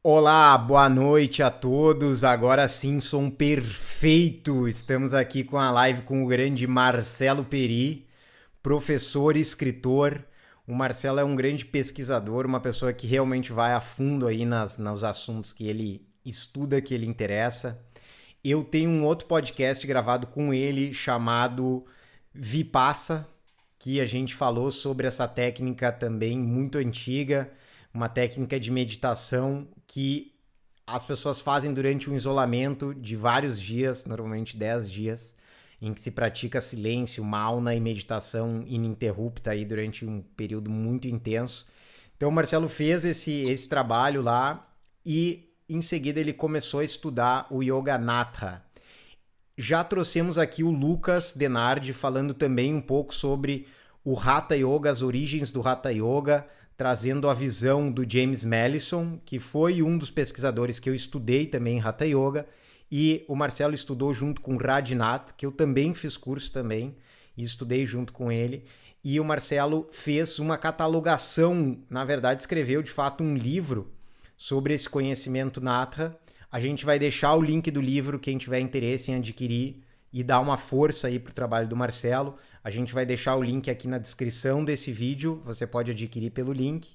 Olá, boa noite a todos. Agora sim, som perfeito. Estamos aqui com a live com o grande Marcelo Peri, professor e escritor. O Marcelo é um grande pesquisador, uma pessoa que realmente vai a fundo aí nos assuntos que ele estuda, que ele interessa. Eu tenho um outro podcast gravado com ele chamado Vipassana, que a gente falou sobre essa técnica também muito antiga, uma técnica de meditação que as pessoas fazem durante um isolamento de vários dias, normalmente 10 dias, em que se pratica silêncio, mauna e meditação ininterrupta aí durante um período muito intenso. Então o Marcelo fez esse trabalho lá e em seguida ele começou a estudar o Yoga Natha. Já trouxemos aqui o Lucas Denardi falando também um pouco sobre o Hatha Yoga, as origens do Hatha Yoga, trazendo a visão do James Mellison, que foi um dos pesquisadores que eu estudei também em Hatha Yoga, e o Marcelo estudou junto com o Radhanath, que eu também fiz curso também, e estudei junto com ele, e o Marcelo fez uma catalogação, na verdade escreveu de fato um livro sobre esse conhecimento Natha. A gente vai deixar o link do livro, quem tiver interesse em adquirir e dar uma força aí pro trabalho do Marcelo. A gente vai deixar o link aqui na descrição desse vídeo, você pode adquirir pelo link.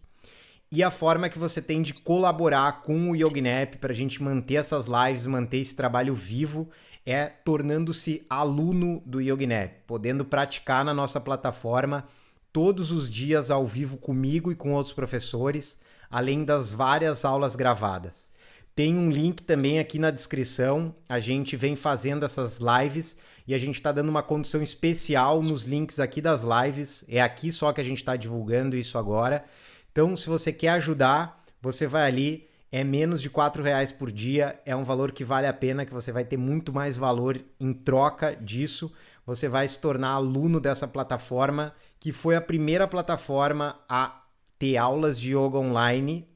E a forma que você tem de colaborar com o YogiNap para a gente manter essas lives, manter esse trabalho vivo, é tornando-se aluno do YogiNap, podendo praticar na nossa plataforma todos os dias ao vivo comigo e com outros professores, além das várias aulas gravadas. Tem um link também aqui na descrição, a gente vem fazendo essas lives e a gente está dando uma condição especial nos links aqui das lives, é aqui só que a gente está divulgando isso agora. Então, se você quer ajudar, você vai ali, é menos de R$ 4 por dia, é um valor que vale a pena, que você vai ter muito mais valor em troca disso. Você vai se tornar aluno dessa plataforma, que foi a primeira plataforma a ter aulas de yoga online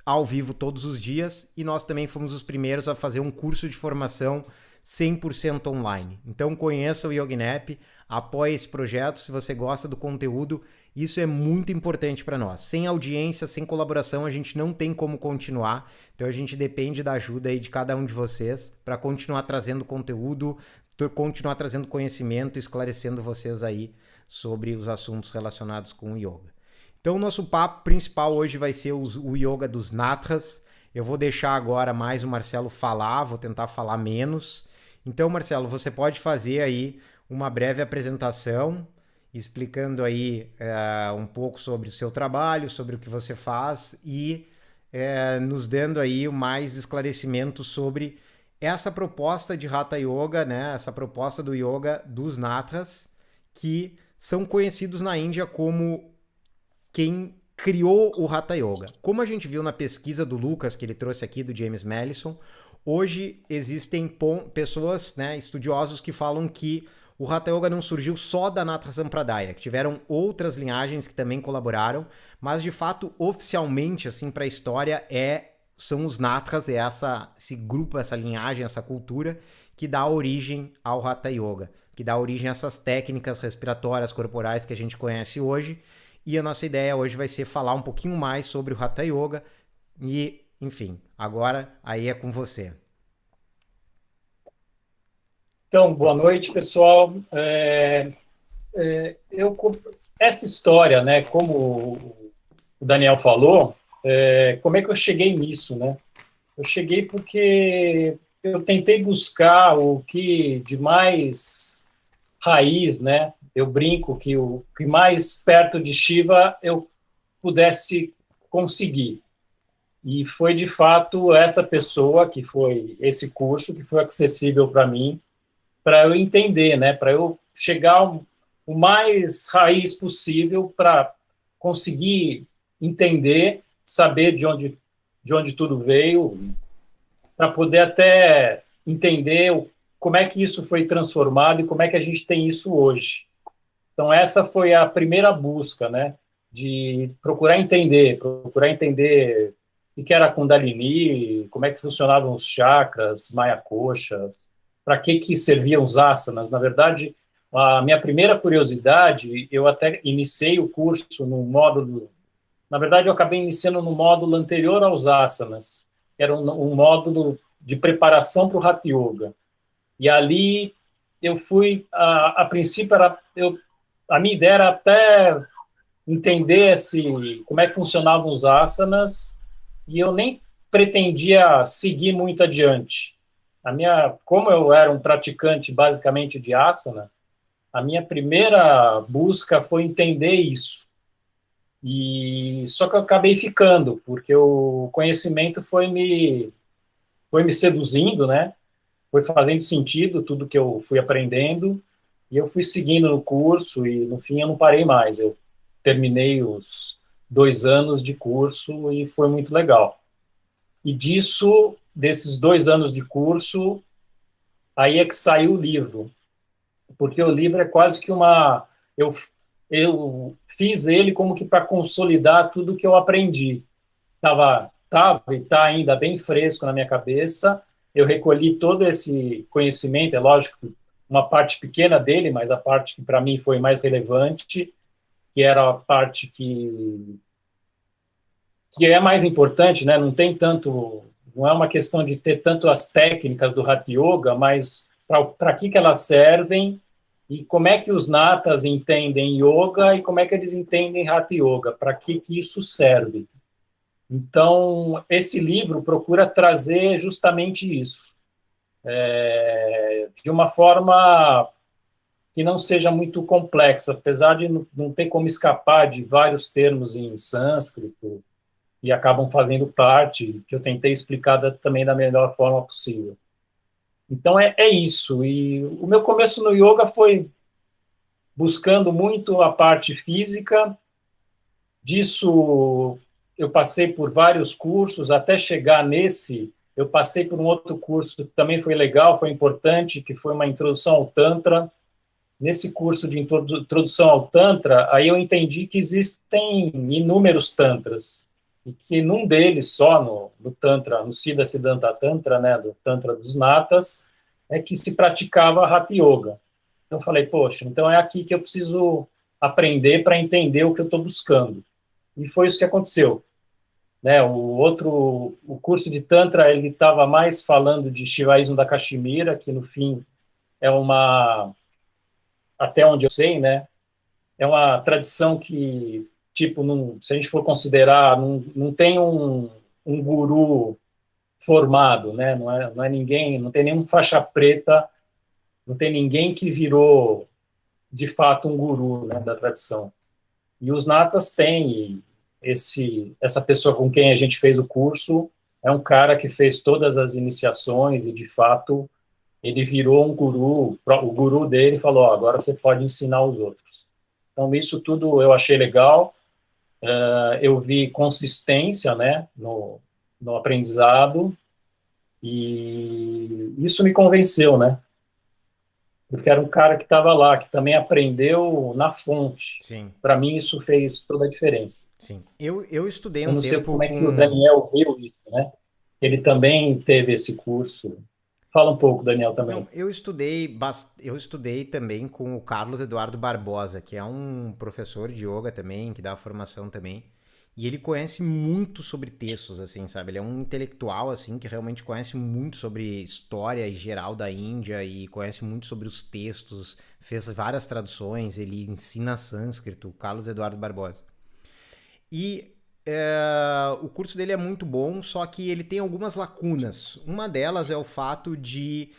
ao vivo todos os dias, e nós também fomos os primeiros a fazer um curso de formação 100% online. Então conheça o YogiNap, apoie esse projeto se você gosta do conteúdo, isso é muito importante para nós. Sem audiência, sem colaboração, a gente não tem como continuar, então a gente depende da ajuda aí de cada um de vocês para continuar trazendo conteúdo, continuar trazendo conhecimento, esclarecendo vocês aí sobre os assuntos relacionados com o yoga. Então, o nosso papo principal hoje vai ser o yoga dos nathas. Eu vou deixar agora mais o Marcelo falar, vou tentar falar menos. Então, Marcelo, você pode fazer aí uma breve apresentação, explicando aí um pouco sobre o seu trabalho, sobre o que você faz e nos dando aí mais esclarecimento sobre essa proposta de Hatha Yoga, né? Essa proposta do yoga dos nathas, que são conhecidos na Índia como quem criou o Hatha Yoga. Como a gente viu na pesquisa do Lucas, que ele trouxe aqui, do James Mellison, hoje existem pessoas, né, estudiosos que falam que o Hatha Yoga não surgiu só da Natha Sampradaya, que tiveram outras linhagens que também colaboraram, mas de fato, oficialmente, assim, para a história, são os Nathas, esse grupo, essa linhagem, essa cultura que dá origem ao Hatha Yoga, que dá origem a essas técnicas respiratórias corporais que a gente conhece hoje. E a nossa ideia hoje vai ser falar um pouquinho mais sobre o Hatha Yoga e, enfim, agora aí é com você. Então, boa noite, pessoal. Essa história, né, como o Daniel falou, como é que eu cheguei nisso, né? Eu cheguei porque eu tentei buscar o que de mais raiz, né? Eu brinco que o que mais perto de Shiva eu pudesse conseguir. E foi, de fato, essa pessoa que foi esse curso que foi acessível para mim, para eu entender, né? Para eu chegar o mais raiz possível para conseguir entender, saber de onde tudo veio, para poder até entender como é que isso foi transformado e como é que a gente tem isso hoje. Então, essa foi a primeira busca, né? De procurar entender o que era a Kundalini, como é que funcionavam os chakras, Maya Koshas, para que serviam os asanas. Na verdade, a minha primeira curiosidade, eu até iniciei o curso no módulo... Na verdade, eu acabei iniciando no módulo anterior aos asanas, que era um módulo de preparação para o Hatha Yoga. E ali eu fui, a princípio, a minha ideia era até entender como é que funcionavam os asanas, e eu nem pretendia seguir muito adiante. Como eu era um praticante basicamente de asana, a minha primeira busca foi entender isso. E só que eu acabei ficando, porque o conhecimento foi me seduzindo, né? Foi fazendo sentido tudo que eu fui aprendendo, e eu fui seguindo no curso, e no fim eu não parei mais. Eu terminei os 2 anos de curso e foi muito legal. E desses 2 anos de curso, aí é que saiu o livro, porque o livro é quase que eu fiz ele como que para consolidar tudo que eu aprendi. Tava e está ainda bem fresco na minha cabeça. Eu recolhi todo esse conhecimento, é lógico, uma parte pequena dele, mas a parte que para mim foi mais relevante, que era a parte que é mais importante, né? Não é uma questão de ter tanto as técnicas do Hatha Yoga, mas para que elas servem e como é que os natas entendem yoga e como é que eles entendem Hatha Yoga, para que isso serve. Então, esse livro procura trazer justamente isso, de uma forma que não seja muito complexa, apesar de não ter como escapar de vários termos em sânscrito, e acabam fazendo parte, que eu tentei explicar também da melhor forma possível. Então, é isso. E o meu começo no yoga foi buscando muito a parte física. Disso, eu passei por vários cursos, até chegar nesse, eu passei por um outro curso que também foi legal, foi importante, que foi uma introdução ao Tantra. Nesse curso de introdução ao Tantra, aí eu entendi que existem inúmeros Tantras, e que num deles só, no Tantra, no Siddha Siddhanta Tantra, né, do Tantra dos Natas, é que se praticava Hatha Yoga. Então eu falei, poxa, então é aqui que eu preciso aprender para entender o que eu estou buscando. E foi isso que aconteceu. Né, o curso de Tantra, ele estava mais falando de Shivaísmo da Caxemira, que no fim é até onde eu sei, né, é uma tradição que, tipo, se a gente for considerar, não tem um guru formado, né, não é ninguém, não tem nenhum faixa preta, não tem ninguém que virou, de fato, um guru, né, da tradição. E os natas têm, essa pessoa com quem a gente fez o curso é um cara que fez todas as iniciações e, de fato, ele virou um guru, o guru dele falou, oh, agora você pode ensinar os outros. Então, isso tudo eu achei legal, eu vi consistência, né, no aprendizado, e isso me convenceu, né, porque era um cara que estava lá, que também aprendeu na fonte. Sim, Para mim, isso fez toda a diferença. sim. Eu estudei Eu um não sei tempo como é que o com. Daniel viu isso, né? Ele também teve esse curso. Fala um pouco, Daniel, Não, também. eu estudei também com o Carlos Eduardo Barbosa, que é um professor de yoga também, que dá formação também. E ele conhece muito sobre textos, assim, sabe? Ele é um intelectual, assim, que realmente conhece muito sobre história em geral da Índia e conhece muito sobre os textos, fez várias traduções, ele ensina sânscrito, o Carlos Eduardo Barbosa. E o curso dele é muito bom, só que ele tem algumas lacunas. Uma delas é o fato de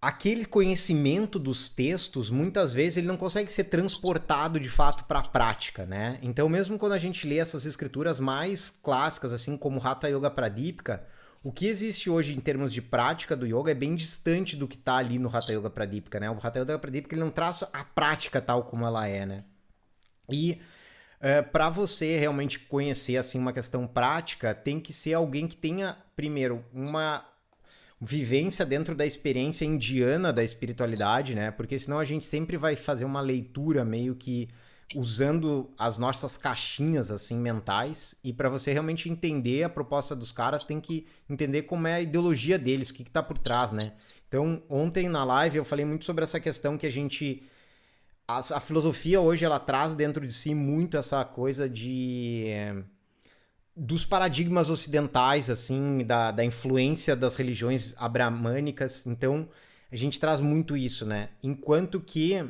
aquele conhecimento dos textos, muitas vezes ele não consegue ser transportado de fato para a prática, né? Então, mesmo quando a gente lê essas escrituras mais clássicas, assim como Hatha Yoga Pradipika, o que existe hoje em termos de prática do yoga é bem distante do que está ali no Hatha Yoga Pradipika, né? O Hatha Yoga Pradipika ele não traz a prática tal como ela é, né? E para você realmente conhecer assim uma questão prática, tem que ser alguém que tenha, primeiro, uma vivência dentro da experiência indiana da espiritualidade, né? Porque senão a gente sempre vai fazer uma leitura meio que usando as nossas caixinhas assim mentais, e para você realmente entender a proposta dos caras, tem que entender como é a ideologia deles, o que tá por trás, né? Então, ontem na live eu falei muito sobre essa questão que a filosofia hoje ela traz dentro de si muito essa coisa dos paradigmas ocidentais, assim, da influência das religiões abramânicas. Então, a gente traz muito isso, né? Enquanto que,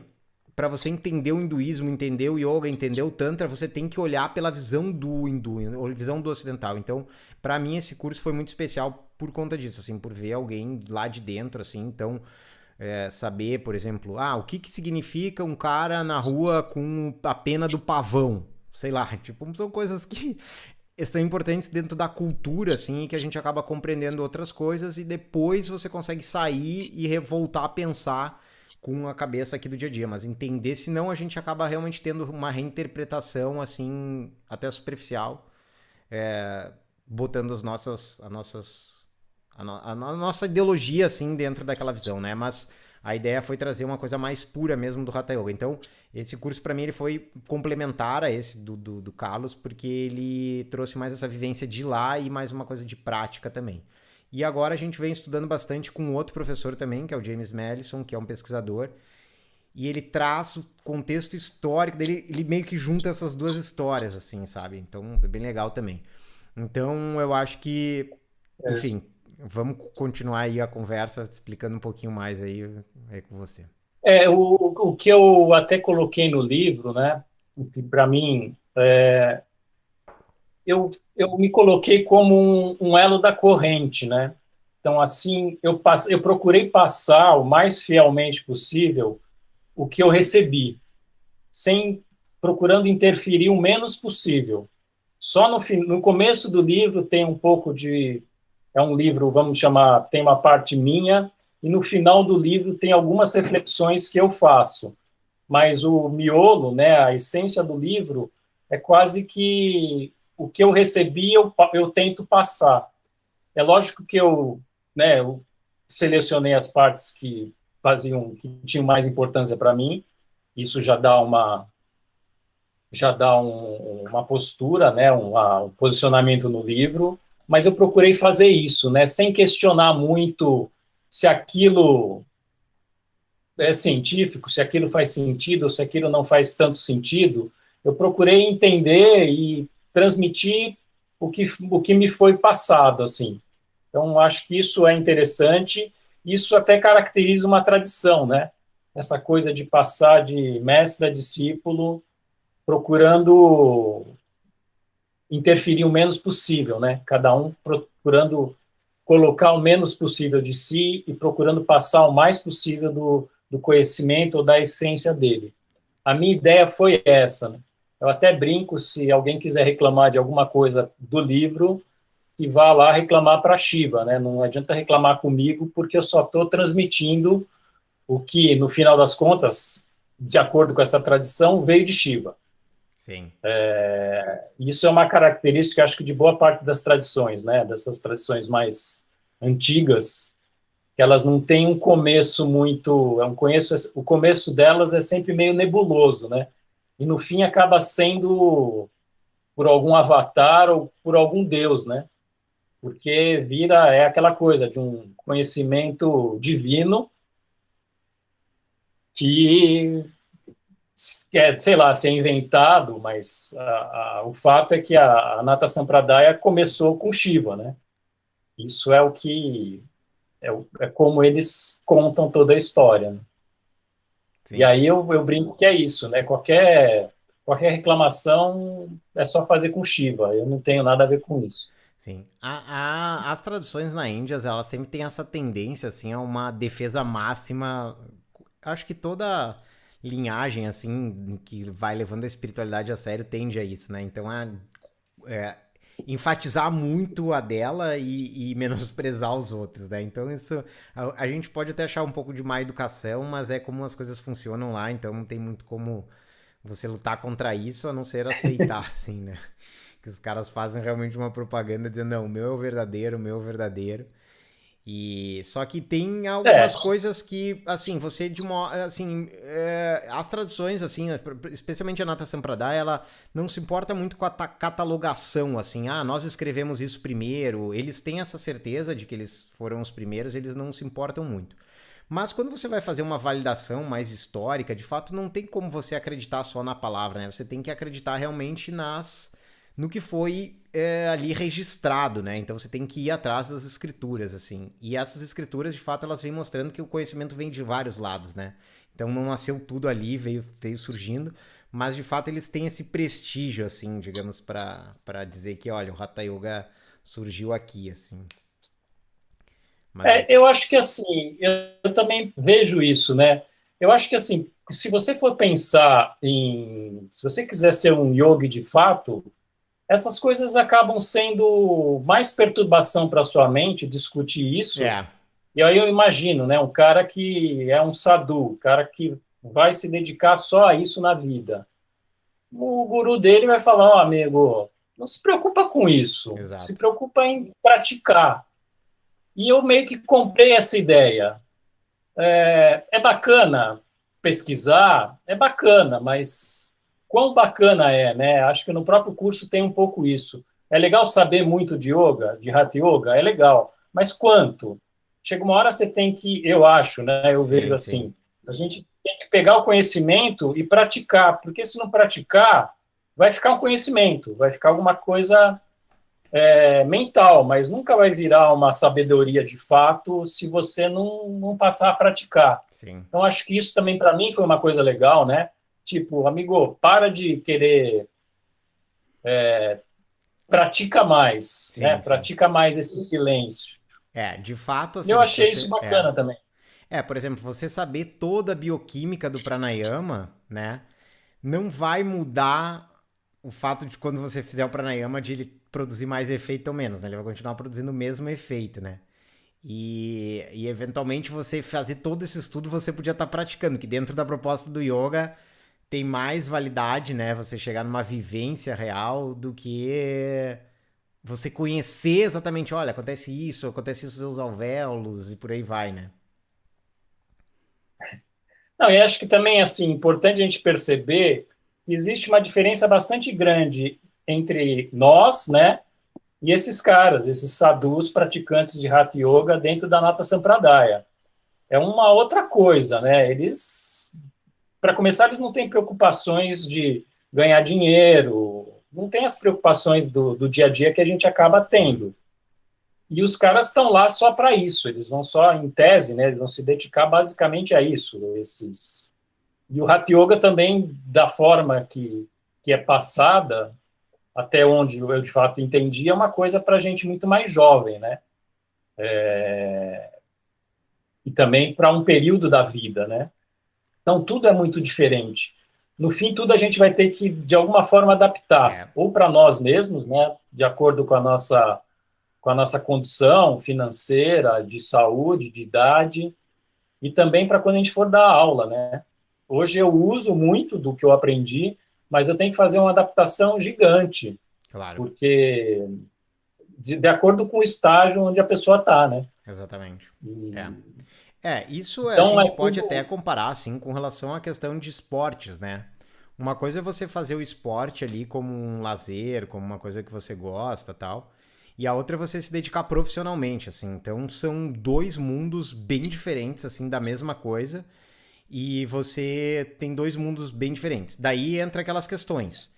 para você entender o hinduísmo, entender o yoga, entender o tantra, você tem que olhar pela visão do hindu, ou visão do ocidental. Então, para mim, esse curso foi muito especial por conta disso, assim, por ver alguém lá de dentro, assim. Então, saber, por exemplo, o que que significa um cara na rua com a pena do pavão? Sei lá, tipo, são coisas que são importantes dentro da cultura, assim, que a gente acaba compreendendo outras coisas e depois você consegue sair e voltar a pensar com a cabeça aqui do dia a dia, mas entender, senão a gente acaba realmente tendo uma reinterpretação, assim, até superficial, botando a nossa ideologia, assim, dentro daquela visão, né? Mas a ideia foi trazer uma coisa mais pura mesmo do Hatha Yoga. Então, esse curso para mim ele foi complementar a esse do Carlos, porque ele trouxe mais essa vivência de lá e mais uma coisa de prática também. E agora a gente vem estudando bastante com outro professor também, que é o James Madison, que é um pesquisador, e ele traz o contexto histórico dele, ele meio que junta essas duas histórias, assim, sabe? Então, é bem legal também. Então, eu acho que, enfim, vamos continuar aí a conversa, explicando um pouquinho mais aí com você. O que eu até coloquei no livro, né, que para mim, eu me coloquei como um elo da corrente, né? Então, assim, eu procurei passar o mais fielmente possível o que eu recebi, sem procurando interferir o menos possível. Só no começo do livro tem um pouco de... É um livro, vamos chamar, tem uma parte minha, e no final do livro tem algumas reflexões que eu faço. Mas o miolo, né, a essência do livro, é quase que o que eu recebi eu tento passar. É lógico que eu selecionei as partes que tinham mais importância para mim. Isso já dá uma postura, né, um posicionamento no livro, mas eu procurei fazer isso, né, sem questionar muito se aquilo é científico, se aquilo faz sentido ou se aquilo não faz tanto sentido. Eu procurei entender e transmitir o que me foi passado, assim. Então, acho que isso é interessante, isso até caracteriza uma tradição, né? Essa coisa de passar de mestre a discípulo, procurando interferir o menos possível, né? Cada um procurando colocar o menos possível de si e procurando passar o mais possível do conhecimento ou da essência dele. A minha ideia foi essa, né? Eu até brinco, se alguém quiser reclamar de alguma coisa do livro, que vá lá reclamar para a Shiva, né? Não adianta reclamar comigo, porque eu só estou transmitindo o que, no final das contas, de acordo com essa tradição, veio de Shiva. Sim. Isso é uma característica, acho que, de boa parte das tradições, né? Dessas tradições mais antigas, que elas não têm um começo muito... o começo delas é sempre meio nebuloso, né? E, no fim, acaba sendo por algum avatar ou por algum deus, né? Porque é aquela coisa de um conhecimento divino que sei lá, ser inventado, mas o fato é que a Nata Sampradaya começou com Shiva, né? Isso é o que é como eles contam toda a história, né? E Sim. aí eu brinco que é isso, né? Qualquer reclamação é só fazer com Shiva. Eu não tenho nada a ver com isso. Sim. As traduções na Índia, elas sempre têm essa tendência, assim, a uma defesa máxima. Acho que toda linhagem, assim, que vai levando a espiritualidade a sério tende a isso, né? Então, é enfatizar muito a dela e menosprezar os outros, né? Então, isso... A gente pode até achar um pouco de má educação, mas é como as coisas funcionam lá, então não tem muito como você lutar contra isso, a não ser aceitar, assim, né? Que os caras fazem realmente uma propaganda dizendo, não, o meu é o verdadeiro, o meu é o verdadeiro. E só que tem É, algumas coisas que, assim, você de uma, assim, as traduções, assim, especialmente a Nata Sampradaya, ela não se importa muito com a catalogação, assim, nós escrevemos isso primeiro. Eles têm essa certeza de que eles foram os primeiros, eles não se importam muito. Mas quando você vai fazer uma validação mais histórica, de fato não tem como você acreditar só na palavra, né? Você tem que acreditar realmente no que foi ali registrado, né? Então você tem que ir atrás das escrituras, assim. E essas escrituras, de fato, elas vêm mostrando que o conhecimento vem de vários lados, né? Então não nasceu tudo ali, veio surgindo, mas de fato eles têm esse prestígio, assim, digamos, para dizer que, olha, o Hatha Yoga surgiu aqui, assim. Mas Eu acho que assim, eu também vejo isso, né? Eu acho que assim, se você for pensar se você quiser ser um yogi de fato, essas coisas acabam sendo mais perturbação para sua mente discutir isso. é, E aí eu imagino, né, um cara que é um sadhu, um cara que vai se dedicar só a isso na vida. O guru dele vai falar, ó, amigo, não se preocupa com isso, se exato. preocupa em praticar. E eu meio que comprei essa ideia. É bacana pesquisar, é bacana, mas quão bacana é, né? Acho que no próprio curso tem um pouco isso. É legal saber muito de yoga, de Hatha Yoga, é legal, mas quanto? Chega uma hora você tem que, eu acho, né? Eu vejo Sim, sim. assim, a gente tem que pegar o conhecimento e praticar, porque se não praticar, vai ficar um conhecimento, vai ficar alguma coisa mental, mas nunca vai virar uma sabedoria de fato se você não passar a praticar. Sim. Então, acho que isso também, para mim, foi uma coisa legal, né? Tipo, amigo, para de querer, pratica mais, né? Sim, sim. Pratica mais esse silêncio. De fato, E eu assim, se achei isso você. bacana também. Por exemplo, você saber toda a bioquímica do pranayama, né? Não vai mudar o fato de quando você fizer o pranayama de ele produzir mais efeito ou menos, né? Ele vai continuar produzindo o mesmo efeito, né? E eventualmente você fazer todo esse estudo você podia estar praticando, que dentro da proposta do yoga tem mais validade, né? Você chegar numa vivência real do que você conhecer exatamente, olha, acontece isso nos seus alvéolos e por aí vai, né? Não, e acho que também, assim, importante a gente perceber que existe uma diferença bastante grande entre nós, né? E esses caras, esses sadhus praticantes de Hatha Yoga dentro da Nata Sampradaya. É uma outra coisa, né? Eles, para começar, eles não têm preocupações de ganhar dinheiro, não tem as preocupações do dia a dia que a gente acaba Sim. tendo. E os caras estão lá só para isso, eles vão só, em tese, né? Eles vão se dedicar basicamente a isso. E o Hatha Yoga também, da forma que é passada, até onde eu de fato entendi, é uma coisa para gente muito mais jovem, né? E também para um período da vida, né? Então, tudo é muito diferente. No fim, tudo a gente vai ter que, de alguma forma, adaptar, É, ou para nós mesmos, né, de acordo com a nossa condição financeira, de saúde, de idade, e também para quando a gente for dar aula, né? Hoje eu uso muito do que eu aprendi, mas eu tenho que fazer uma adaptação gigante, claro. porque de acordo com o estágio onde a pessoa está, né? Exatamente. É. E, Isso a então, gente é pode até tudo... comparar, assim, com relação à questão de esportes, né? Uma coisa é você fazer o esporte ali como um lazer, como uma coisa que você gosta, tal. E a outra é você se dedicar profissionalmente, assim. Então são dois mundos bem diferentes, assim, da mesma coisa. E você tem dois mundos bem diferentes. Daí entra aquelas questões.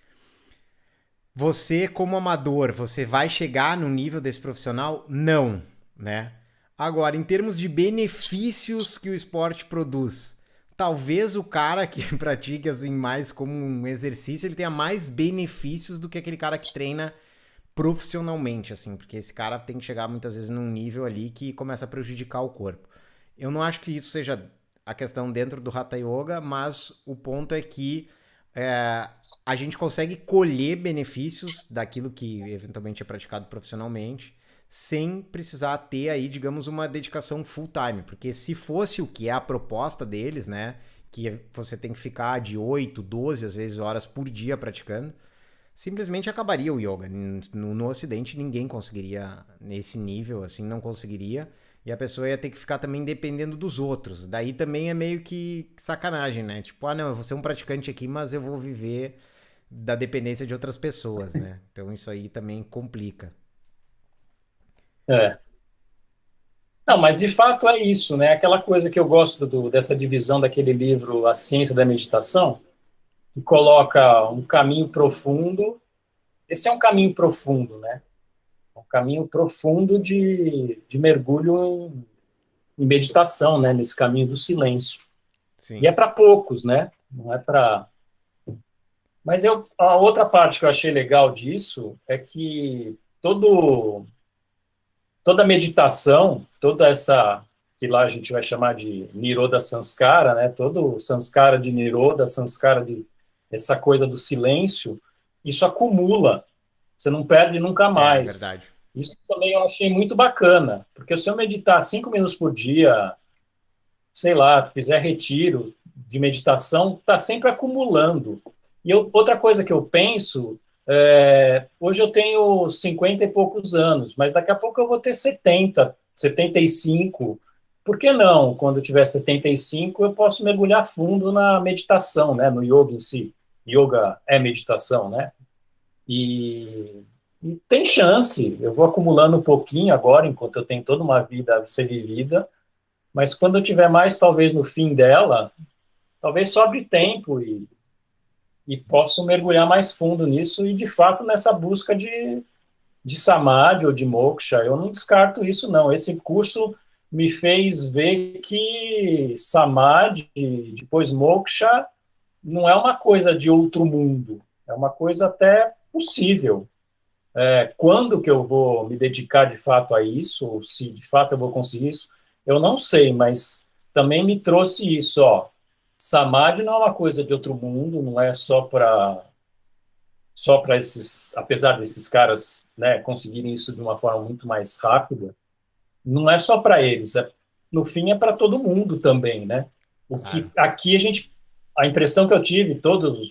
Você, como amador, você vai chegar no nível desse profissional? Não, né? Agora, em termos de benefícios que o esporte produz, talvez o cara que pratique assim mais como um exercício, ele tenha mais benefícios do que aquele cara que treina profissionalmente, assim, porque esse cara tem que chegar muitas vezes num nível ali que começa a prejudicar o corpo. Eu não acho que isso seja a questão dentro do Hatha Yoga, mas o ponto é que é, a gente consegue colher benefícios daquilo que eventualmente é praticado profissionalmente, sem precisar ter aí, digamos, uma dedicação full time. Porque se fosse o que é a proposta deles, né? Que você tem que ficar de 8, 12 às vezes horas por dia praticando, simplesmente acabaria o yoga. No Ocidente ninguém conseguiria nesse nível, assim, não conseguiria. E a pessoa ia ter que ficar também dependendo dos outros. Daí também é meio que sacanagem, né? Tipo, ah, não, eu vou ser um praticante aqui, mas eu vou viver da dependência de outras pessoas, né? Então isso aí também complica. É. Não, mas de fato é isso, né? Aquela coisa que eu gosto dessa divisão daquele livro A Ciência da Meditação, que coloca um caminho profundo esse é um caminho profundo, né? Um caminho profundo de mergulho em meditação, né? Nesse caminho do silêncio. E Sim. é para poucos, né? Não é para. Mas a outra parte que eu achei legal disso é que toda meditação, toda essa que lá a gente vai chamar de Niroda Sanskara, né? Todo Sanskara de Niroda, Sanskara de essa coisa do silêncio, isso acumula. Você não perde nunca É mais. verdade. Isso também eu achei muito bacana, porque se eu meditar 5 minutos por dia, sei lá, fizer retiro de meditação, está sempre acumulando. Outra coisa que eu penso, hoje eu tenho 50 e poucos anos, mas daqui a pouco eu vou ter 70, 75. Por que não? Quando eu tiver 75, eu posso mergulhar fundo na meditação, né? No yoga em si. Yoga é meditação, né? E, e tem chance. Eu vou acumulando um pouquinho agora, enquanto eu tenho toda uma vida a ser vivida, mas quando eu tiver mais, talvez no fim dela, talvez sobre tempo e posso mergulhar mais fundo nisso e, de fato, nessa busca de samadhi ou de moksha. Eu não descarto isso, não. Esse curso me fez ver que samadhi, depois moksha, não é uma coisa de outro mundo. É uma coisa até possível. Quando que eu vou me dedicar de fato a isso, ou se de fato eu vou conseguir isso, eu não sei, mas também me trouxe isso, ó. Samadhi não é uma coisa de outro mundo, não é só para esses, apesar desses caras, né, conseguirem isso de uma forma muito mais rápida, não é só para eles, no fim é para todo mundo também, né? O que Claro. aqui a impressão que eu tive, todo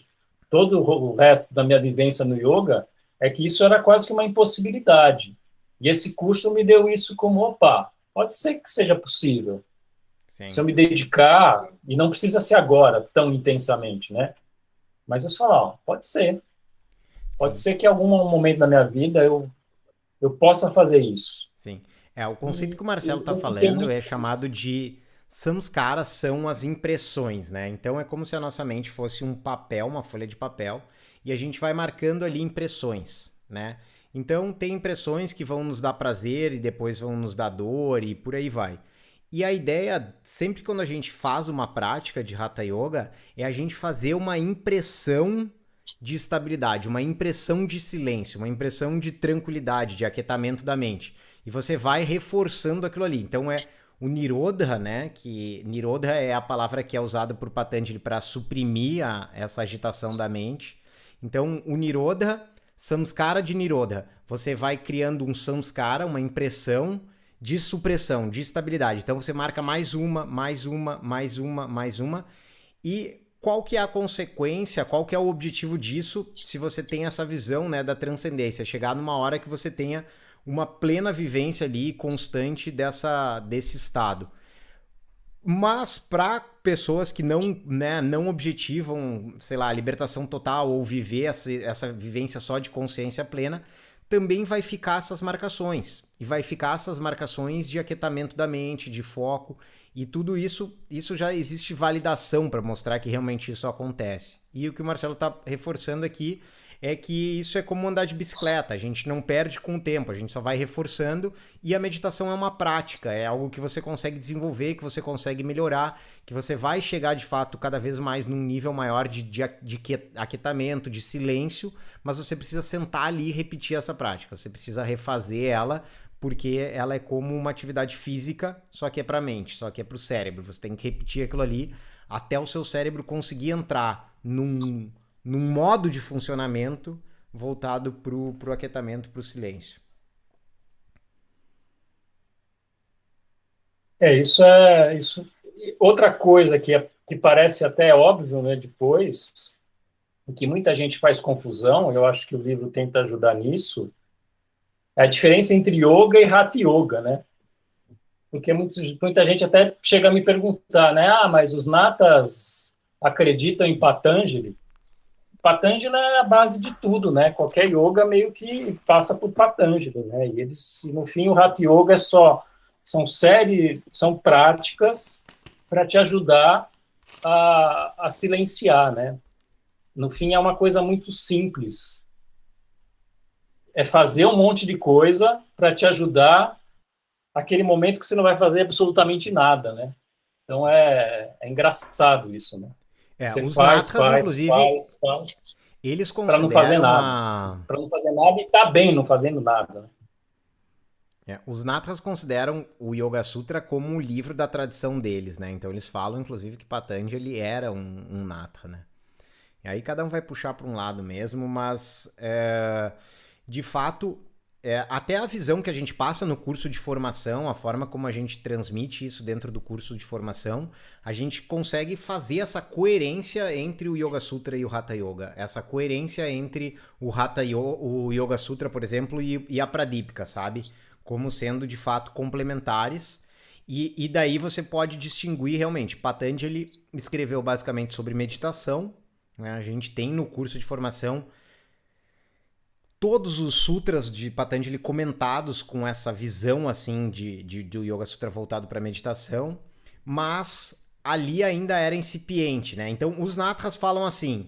o resto da minha vivência no yoga, é que isso era quase que uma impossibilidade. E esse curso me deu isso como, opa, pode ser que seja possível, se Sim. eu me dedicar, e não precisa ser agora, tão intensamente, né? Mas eu falo, ó, pode Sim. ser que em algum momento da minha vida eu possa fazer isso. Sim. É, o conceito E que o Marcelo está eu fiquei falando muito. é chamado de samskaras, são as impressões, né? Então é como se a nossa mente fosse um papel, uma folha de papel, e a gente vai marcando ali impressões, né? Então tem impressões que vão nos dar prazer e depois vão nos dar dor e por aí vai. E a ideia, sempre quando a gente faz uma prática de Hatha Yoga, é a gente fazer uma impressão de estabilidade, uma impressão de silêncio, uma impressão de tranquilidade, de aquietamento da mente. E você vai reforçando aquilo ali. Então é o Nirodha, né? Que Nirodha é a palavra que é usada por Patanjali para suprimir essa agitação da mente. Então o Nirodha, samskara de Nirodha. Você vai criando um samskara, uma impressão de supressão, de estabilidade. Então você marca mais uma, mais uma, mais uma, mais uma. E qual que é a consequência, qual que é o objetivo disso se você tem essa visão, né, da transcendência? Chegar numa hora que você tenha uma plena vivência ali constante desse estado. Mas para pessoas que não, né, não objetivam, sei lá, libertação total ou viver essa vivência só de consciência plena, também vai ficar essas marcações. E vai ficar essas marcações de aquietamento da mente, de foco. E tudo isso já existe validação para mostrar que realmente isso acontece. E o que o Marcelo está reforçando aqui é que isso é como andar de bicicleta, a gente não perde com o tempo, a gente só vai reforçando e a meditação é uma prática, é algo que você consegue desenvolver, que você consegue melhorar, que você vai chegar de fato cada vez mais num nível maior de aquietamento, de silêncio, mas você precisa sentar ali e repetir essa prática, você precisa refazer ela, porque ela é como uma atividade física, só que é para a mente, só que é para o cérebro, você tem que repetir aquilo ali até o seu cérebro conseguir entrar num modo de funcionamento voltado pro aquietamento, pro silêncio. Isso. Outra coisa que parece até óbvio, né, depois, e que muita gente faz confusão, eu acho que o livro tenta ajudar nisso, é a diferença entre yoga e hatha yoga, né? Porque muita gente até chega a me perguntar, né? Ah, mas os natas acreditam em Patanjali? Patanjali é a base de tudo, né? Qualquer yoga meio que passa por Patanjali, né? E eles, no fim, o Hatha Yoga são práticas para te ajudar a silenciar, né? No fim, é uma coisa muito simples. é fazer um monte de coisa para te ajudar aquele momento que você não vai fazer absolutamente nada, né? Então é engraçado isso, né? Você Os faz, Natras, faz, inclusive, faz, faz, eles para não fazer consideram nada. a. Para não fazer nada e tá bem não fazendo nada, né? Os Natras consideram o Yoga Sutra como um livro da tradição deles, né? Então eles falam, inclusive, que Patanjali era um Natra, né? E aí cada um vai puxar para um lado mesmo, mas de fato, até a visão que a gente passa no curso de formação, a forma como a gente transmite isso dentro do curso de formação, a gente consegue fazer essa coerência entre o Yoga Sutra e o Hatha Yoga. Essa coerência entre o o Yoga Sutra, por exemplo, e a Pradipika, sabe? Como sendo de fato complementares. E daí você pode distinguir realmente. Patanjali escreveu basicamente sobre meditação, né? A gente tem no curso de formação todos os sutras de Patanjali comentados com essa visão assim do Yoga Sutra voltado para meditação, mas ali ainda era incipiente, né? Então os Natras falam assim: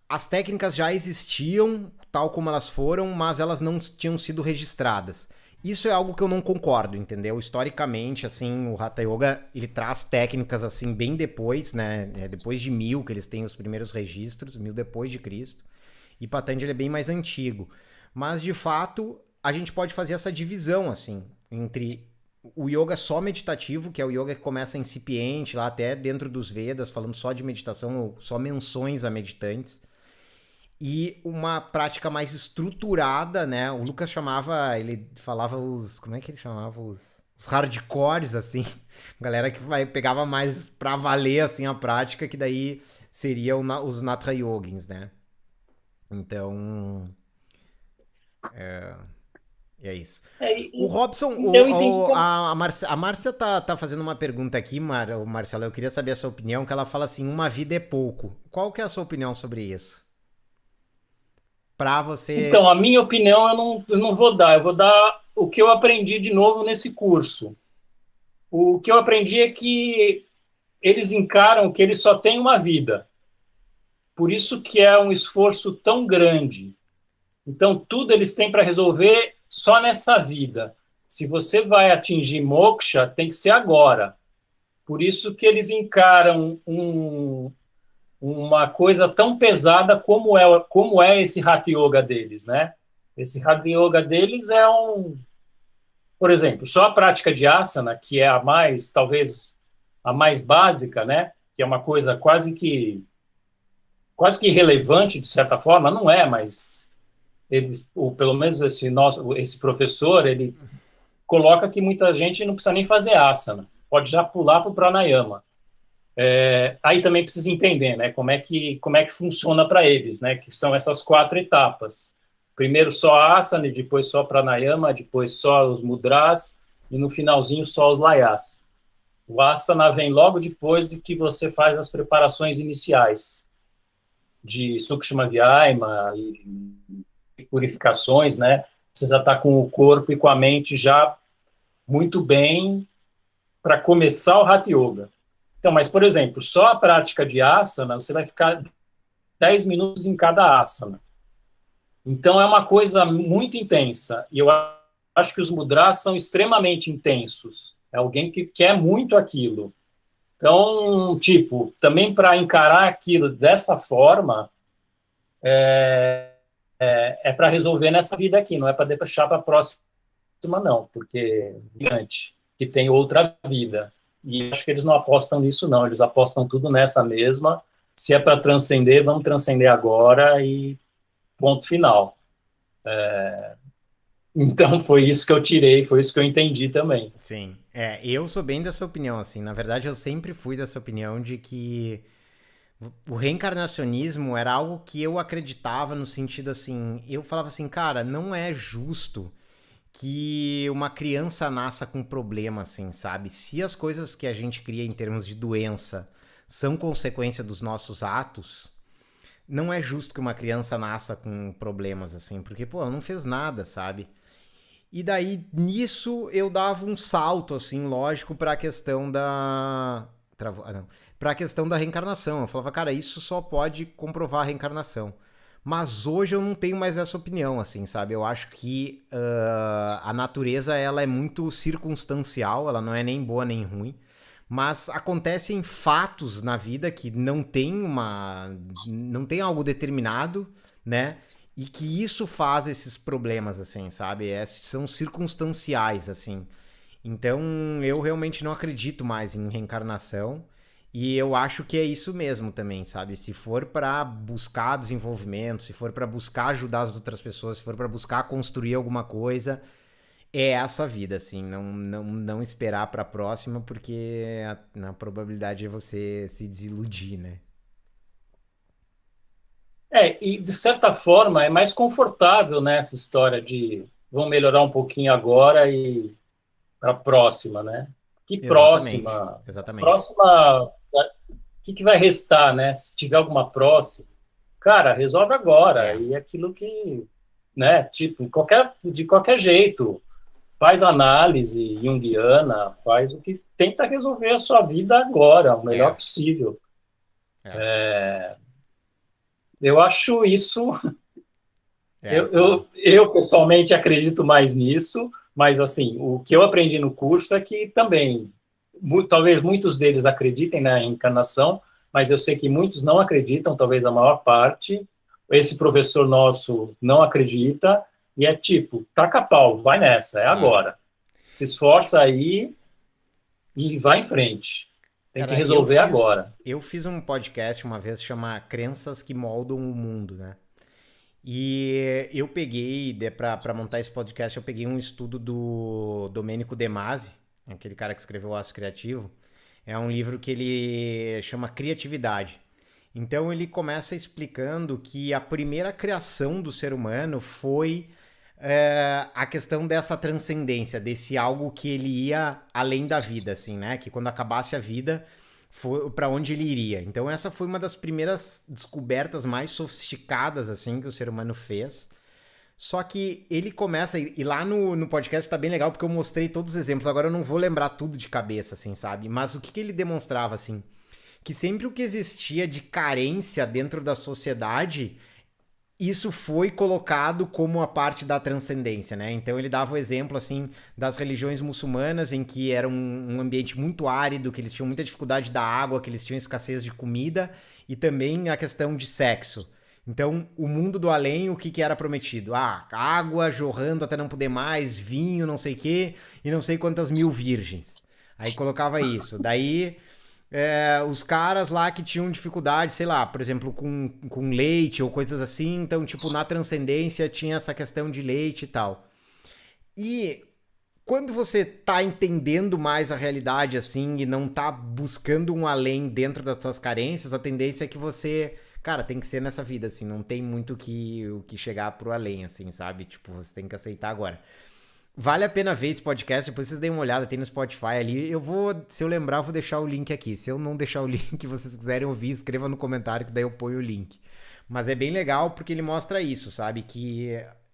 as técnicas já existiam tal como elas foram, mas elas não tinham sido registradas. Isso é algo que eu não concordo, entendeu? Historicamente, assim, o Hatha Yoga, ele traz técnicas, assim, bem depois, né? Depois de 1000, que eles têm os primeiros registros, 1000 depois de Cristo. E Patanjali é bem mais antigo. Mas, de fato, a gente pode fazer essa divisão, assim, entre o yoga só meditativo, que é o yoga que começa incipiente, lá até dentro dos Vedas, falando só de meditação, ou só menções a meditantes, e uma prática mais estruturada, né? O Lucas chamava, ele falava os, como é que ele chamava os hardcores, assim, galera que pegava mais pra valer, assim, a prática, que daí seriam os Natha Yogins, né? Então, é isso. O Robson, Eu entendi que a Márcia tá fazendo uma pergunta aqui, Marcelo, eu queria saber a sua opinião, que ela fala assim, uma vida é pouco. Qual que é a sua opinião sobre isso? Pra então, você... a minha opinião eu não vou dar, eu vou dar o que eu aprendi de novo nesse curso. O que eu aprendi é que eles encaram que eles só têm uma vida. Por isso que é um esforço tão grande. Então, tudo eles têm para resolver só nessa vida. Se você vai atingir moksha, tem que ser agora. Por isso que eles encaram uma coisa tão pesada como é esse Hatha Yoga deles, né? Esse Hatha Yoga deles é por exemplo, só a prática de asana, que é a mais, talvez, a mais básica, né? Que é uma coisa quase que irrelevante, de certa forma, não é, mas eles, ou pelo menos esse professor, ele coloca que muita gente não precisa nem fazer asana, pode já pular para o pranayama. Aí também precisa entender, né, como é que funciona para eles, né, que são essas 4 etapas. Primeiro só asana, e depois só pranayama, depois só os mudras, e no finalzinho só os layas. O asana vem logo depois de que você faz as preparações iniciais de sukshma vyayama e purificações, né? Precisa estar com o corpo e com a mente já muito bem para começar o Hatha Yoga. Então, mas, por exemplo, só a prática de asana, você vai ficar 10 minutos em cada asana. Então, é uma coisa muito intensa. E eu acho que os mudras são extremamente intensos. É alguém que quer muito aquilo. Então, tipo, também para encarar aquilo dessa forma, é para resolver nessa vida aqui, não é para deixar para a próxima, não, porque gigante, que tem outra vida. E acho que eles não apostam nisso, não. Eles apostam tudo nessa mesma. Se é para transcender, vamos transcender agora e ponto final. Então, foi isso que eu tirei, foi isso que eu entendi também. Sim, eu sou bem dessa opinião, assim. Na verdade, eu sempre fui dessa opinião de que o reencarnacionismo era algo que eu acreditava no sentido assim, eu falava assim, cara, não é justo que uma criança nasça com problema, assim, sabe? Se as coisas que a gente cria em termos de doença são consequência dos nossos atos, não é justo que uma criança nasça com problemas, assim, porque, pô, ela não fez nada, sabe? E daí, nisso, eu dava um salto, assim, lógico, para a questão da... Travou? Ah, não. Para a questão da reencarnação. Eu falava, cara, isso só pode comprovar a reencarnação. Mas hoje eu não tenho mais essa opinião, assim, sabe? Eu acho que a natureza, ela é muito circunstancial, ela não é nem boa nem ruim. Mas acontecem fatos na vida que não tem algo determinado, né? E que isso faz esses problemas, assim, sabe? São circunstanciais, assim. Então, eu realmente não acredito mais em reencarnação. E eu acho que é isso mesmo também, sabe? Se for para buscar desenvolvimento, se for para buscar ajudar as outras pessoas, se for para buscar construir alguma coisa, é essa vida, assim. Não esperar para a próxima, porque a probabilidade é você se desiludir, né? E de certa forma é mais confortável, né, essa história de vamos melhorar um pouquinho agora e para a próxima, né? Que Exatamente, próxima? A exatamente. próxima, o que vai restar, né? Se tiver alguma próxima, cara, resolve agora. É, E é aquilo que, né, tipo, de qualquer jeito, faz análise junguiana, faz o que tenta resolver a sua vida agora, o melhor é, possível. é, Eu acho isso. é, com... Eu pessoalmente acredito mais nisso, mas assim, o que eu aprendi no curso é que também, talvez muitos deles acreditem na encarnação, mas eu sei que muitos não acreditam, talvez a maior parte. Esse professor nosso não acredita, e é tipo, taca pau, vai nessa, é É. agora. Se esforça aí e vai em frente. Tem que Cara, resolver agora. eu fiz um podcast uma vez chama Crenças que Moldam o Mundo, né? E eu peguei, pra montar esse podcast, eu peguei um estudo do Domênico De Masi, aquele cara que escreveu O Aço Criativo. É um livro que ele chama Criatividade. Então ele começa explicando que a primeira criação do ser humano foi a questão dessa transcendência, desse algo que ele ia além da vida, assim, né? Que quando acabasse a vida, para onde ele iria. Então essa foi uma das primeiras descobertas mais sofisticadas, assim, que o ser humano fez. Só que ele começa, e lá no podcast tá bem legal, porque eu mostrei todos os exemplos. Agora eu não vou lembrar tudo de cabeça, assim, sabe? Mas o que, que ele demonstrava, assim? Que sempre o que existia de carência dentro da sociedade, isso foi colocado como a parte da transcendência, né? Então ele dava o exemplo, assim, das religiões muçulmanas, em que era um ambiente muito árido, que eles tinham muita dificuldade da água, que eles tinham escassez de comida, e também a questão de sexo. Então, o mundo do além, o que, que era prometido? Ah, água jorrando até não poder mais, vinho, não sei o quê, e não sei quantas mil virgens. Aí colocava isso. Daí os caras lá que tinham dificuldade, sei lá, por exemplo, com leite ou coisas assim, então, tipo, na transcendência tinha essa questão de leite e tal. E quando você tá entendendo mais a realidade, assim, e não tá buscando um além dentro das suas carências, a tendência é que você, cara, tem que ser nessa vida, assim, não tem muito o que chegar pro além, assim, sabe? Tipo, você tem que aceitar agora. Vale a pena ver esse podcast, depois vocês deem uma olhada, tem no Spotify ali. Eu vou, se eu lembrar, eu vou deixar o link aqui. Se eu não deixar o link e vocês quiserem ouvir, escreva no comentário que daí eu ponho o link. Mas é bem legal porque ele mostra isso, sabe? Que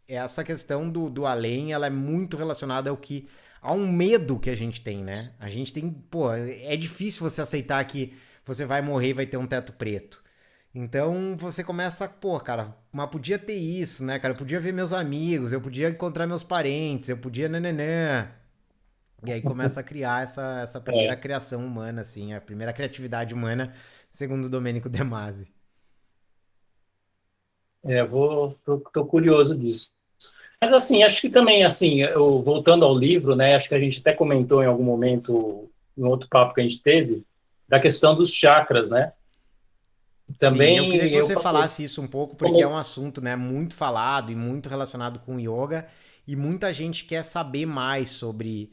essa questão do além, ela é muito relacionada ao que a um medo que a gente tem, né? A gente tem, pô, é difícil você aceitar que você vai morrer e vai ter um teto preto. Então você começa, pô, cara, mas podia ter isso, né, cara? Eu podia ver meus amigos, eu podia encontrar meus parentes, eu podia nananã. E aí começa a criar essa primeira É, criação humana, assim, a primeira criatividade humana, segundo o Domênico De Masi. tô curioso disso. Mas assim, acho que também assim, voltando ao livro, né? Acho que a gente até comentou em algum momento, em outro papo que a gente teve, da questão dos chakras, né? Sim, eu queria Também que eu você falasse isso um pouco, porque é um comecei, assunto, né, muito falado e muito relacionado com yoga, e muita gente quer saber mais sobre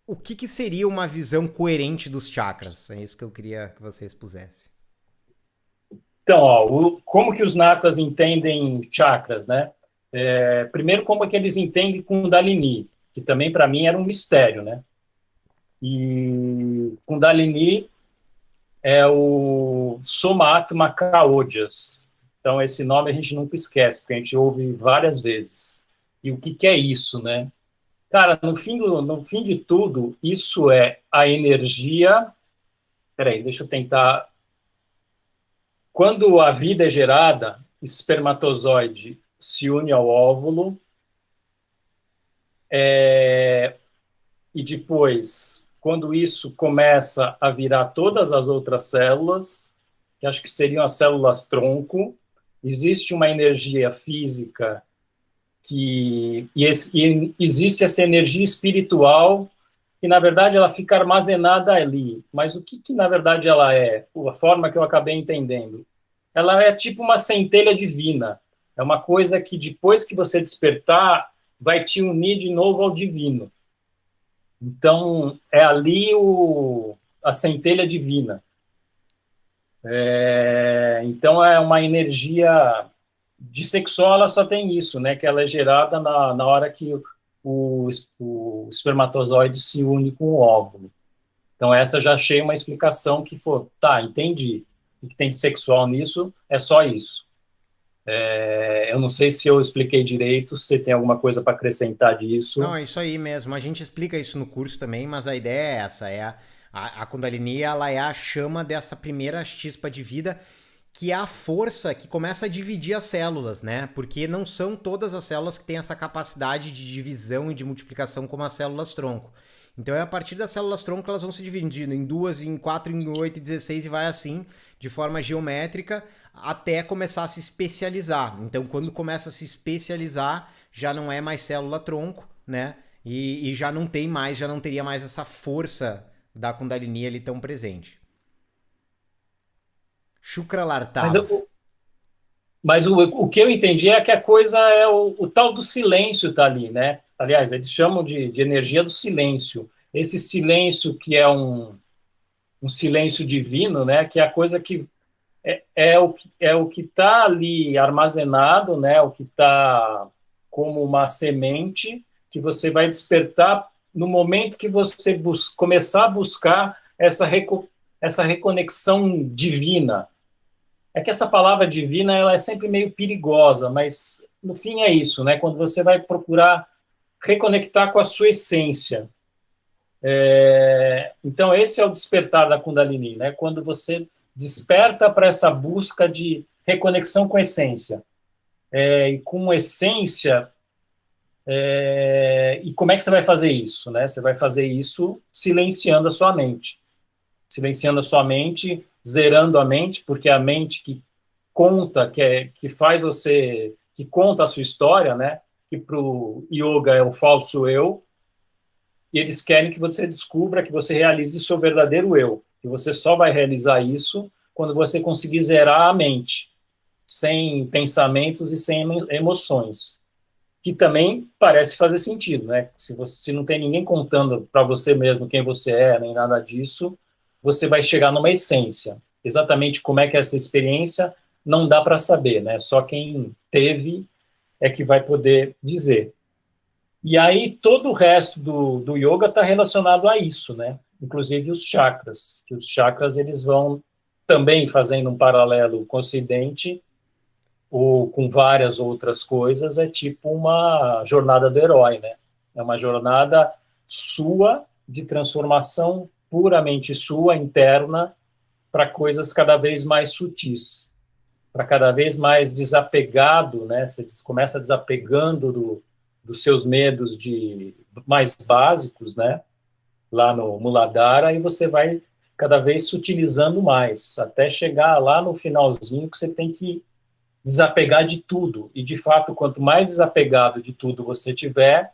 o que, que seria uma visão coerente dos chakras. É isso que eu queria que você expusesse. então, ó, como que os natas entendem chakras, né? Primeiro, como é que eles entendem Kundalini, que também para mim era um mistério, né? E Kundalini é o Somatma Kaodyas. Então, esse nome a gente nunca esquece, porque a gente ouve várias vezes. E o que, que é isso, né? Cara, no fim de tudo, isso é a energia. Peraí, deixa eu tentar. Quando a vida é gerada, espermatozoide se une ao óvulo, e depois, quando isso começa a virar todas as outras células, que acho que seriam as células tronco, existe uma energia física e existe essa energia espiritual que, na verdade, ela fica armazenada ali. Mas o que na verdade, ela é? A forma que eu acabei entendendo. Ela é tipo uma centelha divina. É uma coisa que, depois que você despertar, vai te unir de novo ao divino. Então, é ali a centelha divina. Então, é uma energia de sexual, ela só tem isso, né? Que ela é gerada na hora que o espermatozoide se une com o óvulo. Então, essa eu já achei uma explicação que foi, tá, entendi. O que tem de sexual nisso é só isso. Eu não sei se eu expliquei direito, se você tem alguma coisa para acrescentar Não, disso. é isso aí mesmo. A gente explica isso no curso também, mas a ideia é essa, a Kundalini, ela é a chama dessa primeira chispa de vida, que é a força que começa a dividir as células, né? Porque não são todas as células que têm essa capacidade de divisão e de multiplicação como as células tronco. Então é a partir das células tronco que elas vão se dividindo em 2, em 4, em 8, em 16 e vai assim, de forma geométrica, até começar a se especializar. Então quando começa a se especializar, já não é mais célula tronco, né? E já não tem mais, já não teria mais essa força da Kundalini ali tão presente. Shukra Mas, Lartav. o que eu entendi é que a coisa é o tal do silêncio tá ali, né? Aliás, eles chamam de energia do silêncio. Esse silêncio que é um silêncio divino, né? Que é a coisa que é o que está ali armazenado, né? O que está como uma semente que você vai despertar no momento que você começar a buscar essa reconexão divina. É que essa palavra divina ela é sempre meio perigosa, mas no fim é isso, né? Quando você vai procurar reconectar com a sua essência. Então esse é o despertar da Kundalini, né? Quando você desperta para essa busca de reconexão com a essência. E com essência, e como é que você vai fazer isso, né? Você vai fazer isso silenciando a sua mente. Silenciando a sua mente, zerando a mente, porque é a mente que conta, que faz você, que conta a sua história, né? Que para o yoga é o falso eu, e eles querem que você descubra, que você realize o seu verdadeiro eu, que você só vai realizar isso quando você conseguir zerar a mente, sem pensamentos e sem emoções, que também parece fazer sentido, né? Se não tem ninguém contando para você mesmo quem você é, nem nada disso, você vai chegar numa essência. Exatamente como é que é essa experiência, não dá para saber, né? Só quem teve é que vai poder dizer. E aí todo o resto do yoga está relacionado a isso, né? Inclusive os chakras, que os chakras eles vão também fazendo um paralelo com o Ocidente ou com várias outras coisas, é tipo uma jornada do herói, né? É uma jornada sua de transformação puramente sua interna para coisas cada vez mais sutis, para cada vez mais desapegado, né? Você começa desapegando dos seus medos mais básicos, né? Lá no Muladhara, e você vai cada vez sutilizando mais, até chegar lá no finalzinho que você tem que desapegar de tudo. E, de fato, quanto mais desapegado de tudo você tiver,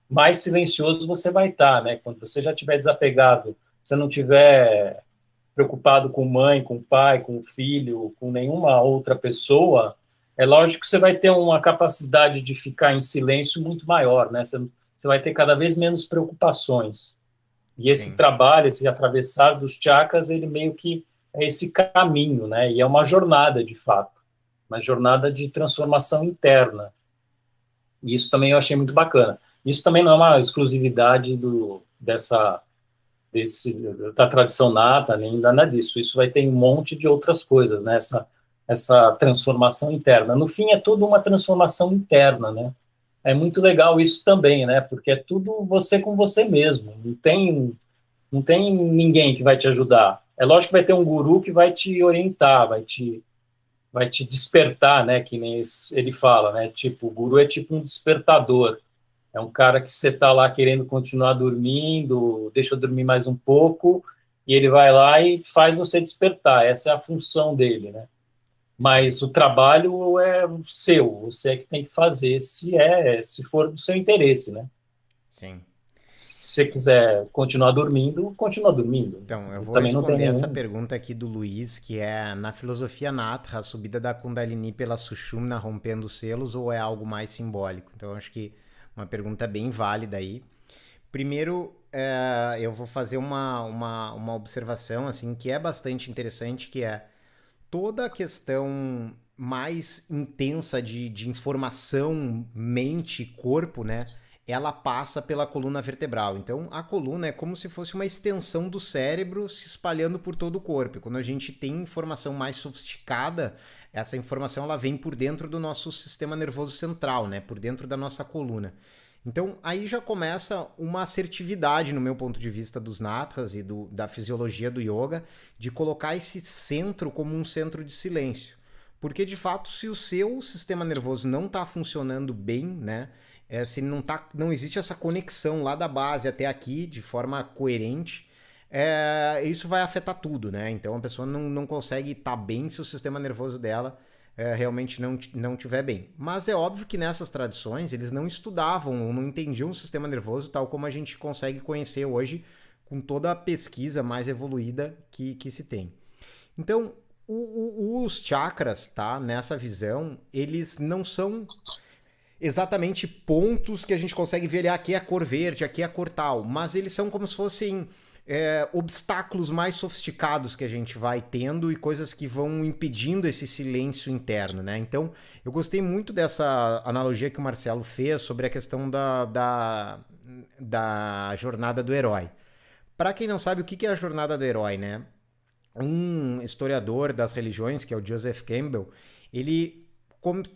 mais silencioso você vai estar, né? Quando você já tiver desapegado, você não tiver preocupado com mãe, com pai, com filho, com nenhuma outra pessoa, é lógico que você vai ter uma capacidade de ficar em silêncio muito maior, né? Você vai ter cada vez menos preocupações. E esse Sim. trabalho, esse atravessar dos chakras, ele meio que é esse caminho, né? E é uma jornada, de fato, uma jornada de transformação interna. E isso também eu achei muito bacana. Isso também não é uma exclusividade da tradição nata, nem nada disso. Isso vai ter um monte de outras coisas, né? Essa transformação interna. No fim, é tudo uma transformação interna, né? É muito legal isso também, né? Porque é tudo você com você mesmo. Não tem ninguém que vai te ajudar. É lógico que vai ter um guru que vai te orientar, vai te vai te despertar, né? Que nem ele fala, né? Tipo, o guru é tipo um despertador. É um cara que você tá lá querendo continuar dormindo, deixa eu dormir mais um pouco, e ele vai lá e faz você despertar. Essa é a função dele, né? Sim, Mas o trabalho é seu, você é que tem que fazer se for do seu interesse, né? sim. Se você quiser continuar dormindo, continua dormindo. Então, eu vou Também não tem responder essa nenhum. pergunta aqui do Luiz, que é: na filosofia Natra, a subida da Kundalini pela Sushumna rompendo os selos ou é algo mais simbólico? Então, eu acho que uma pergunta bem válida aí. Primeiro, eu vou fazer uma observação assim que é bastante interessante, que é toda a questão mais intensa de informação, mente, corpo, né? Ela passa pela coluna vertebral. Então, a coluna é como se fosse uma extensão do cérebro se espalhando por todo o corpo. Quando a gente tem informação mais sofisticada, essa informação ela vem por dentro do nosso sistema nervoso central, né? Por dentro da nossa coluna. Então, aí já começa uma assertividade, no meu ponto de vista, dos natras e da fisiologia do yoga, de colocar esse centro como um centro de silêncio. Porque, de fato, se o seu sistema nervoso não está funcionando bem, né? Se não existe essa conexão lá da base até aqui de forma coerente, isso vai afetar tudo, né? Então a pessoa não consegue estar bem se o sistema nervoso dela realmente não tiver bem. Mas é óbvio que nessas tradições eles não estudavam ou não entendiam o sistema nervoso tal como a gente consegue conhecer hoje com toda a pesquisa mais evoluída que se tem. Então, os chakras, tá? Nessa visão, eles não são exatamente pontos que a gente consegue ver, aqui é a cor verde, aqui é a cor tal, mas eles são como se fossem obstáculos mais sofisticados que a gente vai tendo e coisas que vão impedindo esse silêncio interno, né? Então, eu gostei muito dessa analogia que o Marcelo fez sobre a questão da jornada do herói. Para quem não sabe o que é a jornada do herói, né? Um historiador das religiões, que é o Joseph Campbell, ele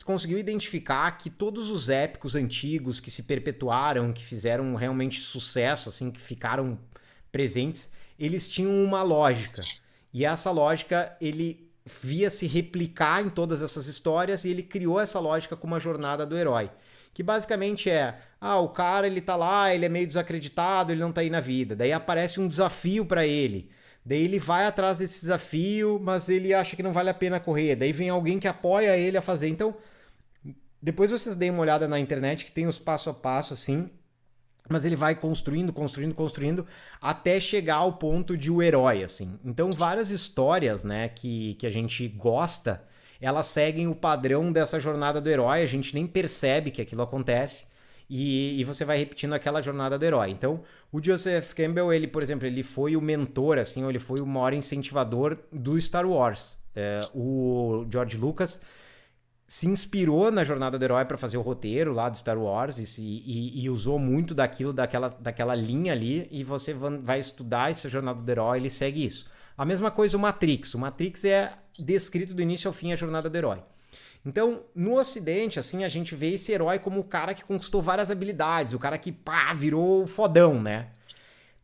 conseguiu identificar que todos os épicos antigos que se perpetuaram, que fizeram realmente sucesso, assim, que ficaram presentes, eles tinham uma lógica. E essa lógica ele via se replicar em todas essas histórias e ele criou essa lógica como a jornada do herói. Que basicamente o cara ele tá lá, ele é meio desacreditado, ele não tá aí na vida. Daí aparece um desafio para ele. Daí ele vai atrás desse desafio, mas ele acha que não vale a pena correr. Daí vem alguém que apoia ele a fazer. Então, depois vocês deem uma olhada na internet que tem os passo a passo assim, mas ele vai construindo, construindo, construindo até chegar ao ponto de o herói, assim. Então, várias histórias, né, que a gente gosta, elas seguem o padrão dessa jornada do herói, a gente nem percebe que aquilo acontece. E você vai repetindo aquela jornada do herói. Então, o Joseph Campbell, ele, por exemplo, ele foi o mentor, assim, ou ele foi o maior incentivador do Star Wars. O George Lucas se inspirou na jornada do herói para fazer o roteiro lá do Star Wars e usou muito daquela linha ali, e você vai estudar essa jornada do herói, ele segue isso. A mesma coisa o Matrix. O Matrix é descrito do início ao fim a jornada do herói. Então, no Ocidente, assim, a gente vê esse herói como o cara que conquistou várias habilidades, o cara que, virou fodão, né?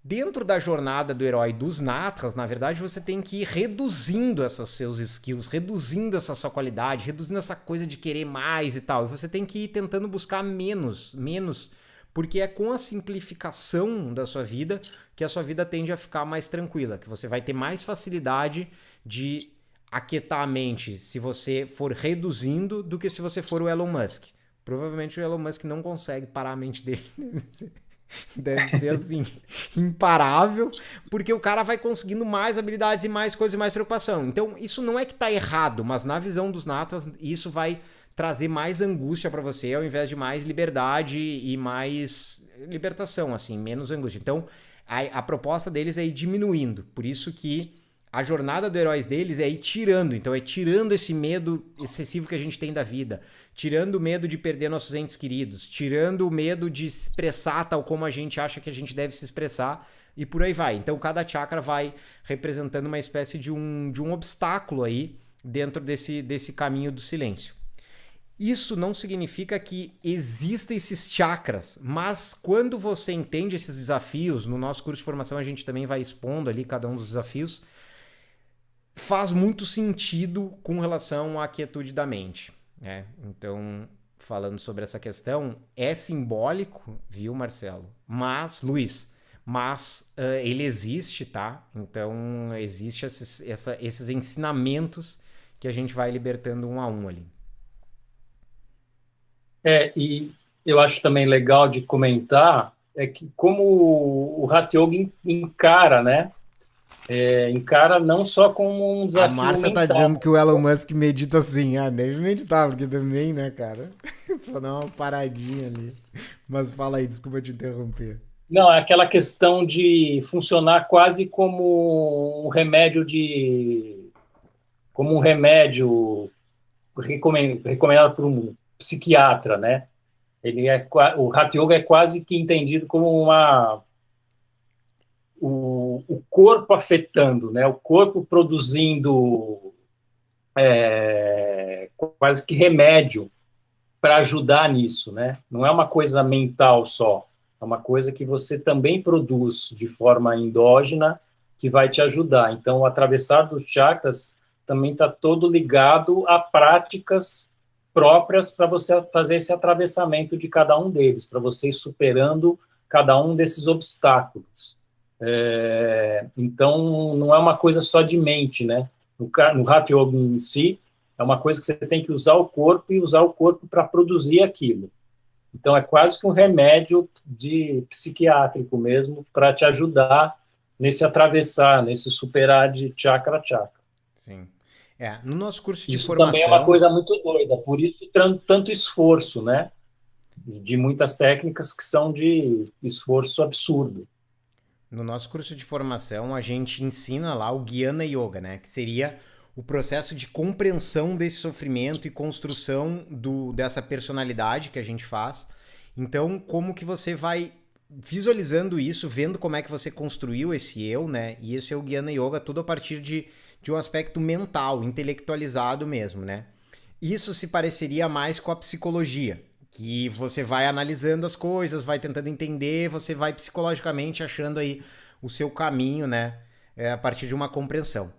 Dentro da jornada do herói dos natras, na verdade, você tem que ir reduzindo esses seus skills, reduzindo essa sua qualidade, reduzindo essa coisa de querer mais e tal. E você tem que ir tentando buscar menos, porque é com a simplificação da sua vida que a sua vida tende a ficar mais tranquila, que você vai ter mais facilidade de aquietar a mente se você for reduzindo do que se você for o Elon Musk. Provavelmente o Elon Musk não consegue parar a mente dele. Deve ser assim, imparável, porque o cara vai conseguindo mais habilidades e mais coisas e mais preocupação. Então, isso não é que tá errado, mas na visão dos natas, isso vai trazer mais angústia para você, ao invés de mais liberdade e mais libertação, assim, menos angústia. Então, a proposta deles é ir diminuindo. Por isso que a jornada do heróis deles é ir tirando. Então, é tirando esse medo excessivo que a gente tem da vida, tirando o medo de perder nossos entes queridos, tirando o medo de se expressar tal como a gente acha que a gente deve se expressar, e por aí vai. Então, cada chakra vai representando uma espécie de um obstáculo aí dentro desse caminho do silêncio. Isso não significa que existem esses chakras, mas quando você entende esses desafios, no nosso curso de formação a gente também vai expondo ali cada um dos desafios, faz muito sentido com relação à quietude da mente, né? Então, falando sobre essa questão, é simbólico, viu, Marcelo? Mas, Luiz, ele existe, tá? Então, existe esses ensinamentos que a gente vai libertando um a um ali. E eu acho também legal de comentar é que como o Hatha Yoga encara, né? Encara não só como um A desafio Márcia tá mental. dizendo que o Elon Musk medita assim. Ah, deve meditar, porque também, né, cara? Pra dar uma paradinha ali. Mas fala aí, desculpa te interromper. Não, é aquela questão de funcionar quase como um remédio como um remédio recomendado por um psiquiatra, né? O Hatha Yoga é quase que entendido como o corpo afetando, né? O corpo produzindo quase que remédio para ajudar nisso, né? Não é uma coisa mental só, é uma coisa que você também produz de forma endógena que vai te ajudar. Então, o atravessar dos chakras também está todo ligado a práticas próprias para você fazer esse atravessamento de cada um deles, para você ir superando cada um desses obstáculos. Então, não é uma coisa só de mente, né? No Hatha Yoga em si, é uma coisa que você tem que usar o corpo e usar o corpo para produzir aquilo. Então, é quase que um remédio de psiquiátrico mesmo para te ajudar nesse atravessar, nesse superar de chakra a chakra. Sim. No nosso curso de Isso também é uma formação, coisa muito doida, por isso tanto esforço, né? De muitas técnicas que são de esforço absurdo. no nosso curso de formação, a gente ensina lá o Jnana Yoga, né? Que seria o processo de compreensão desse sofrimento e construção dessa personalidade que a gente faz. Então, como que você vai visualizando isso, vendo como é que você construiu esse eu, né? E esse é o Jnana Yoga, tudo a partir de um aspecto mental, intelectualizado mesmo, né? Isso se pareceria mais com a psicologia, que você vai analisando as coisas, vai tentando entender, você vai psicologicamente achando aí o seu caminho, né? A partir de uma compreensão.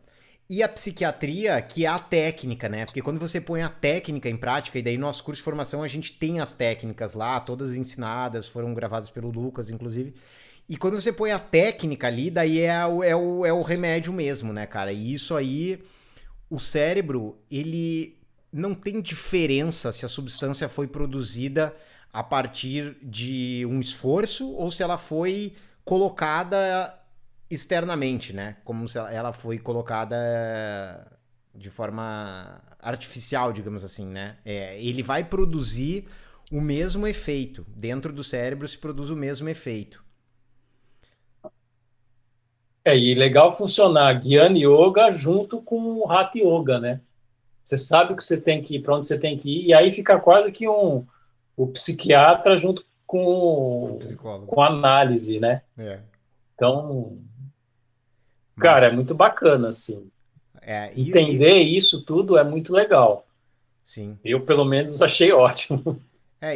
E a psiquiatria, que é a técnica, né? Porque quando você põe a técnica em prática, e daí no nosso curso de formação a gente tem as técnicas lá, todas ensinadas, foram gravadas pelo Lucas, inclusive. E quando você põe a técnica ali, daí é o remédio mesmo, né, cara? E isso aí, o cérebro, ele não tem diferença se a substância foi produzida a partir de um esforço ou se ela foi colocada externamente, né? Como se ela foi colocada de forma artificial, digamos assim, né? Ele vai produzir o mesmo efeito. Dentro do cérebro se produz o mesmo efeito. E legal funcionar Jnana Yoga junto com o Hatha Yoga, né? Você sabe que você tem que ir, para onde você tem que ir, e aí fica quase que o psiquiatra junto Com o com psicólogo. a análise, né? É. Então, cara, é Mas, muito bacana, assim. e Entender isso tudo é muito legal. sim. Eu, pelo menos, achei ótimo.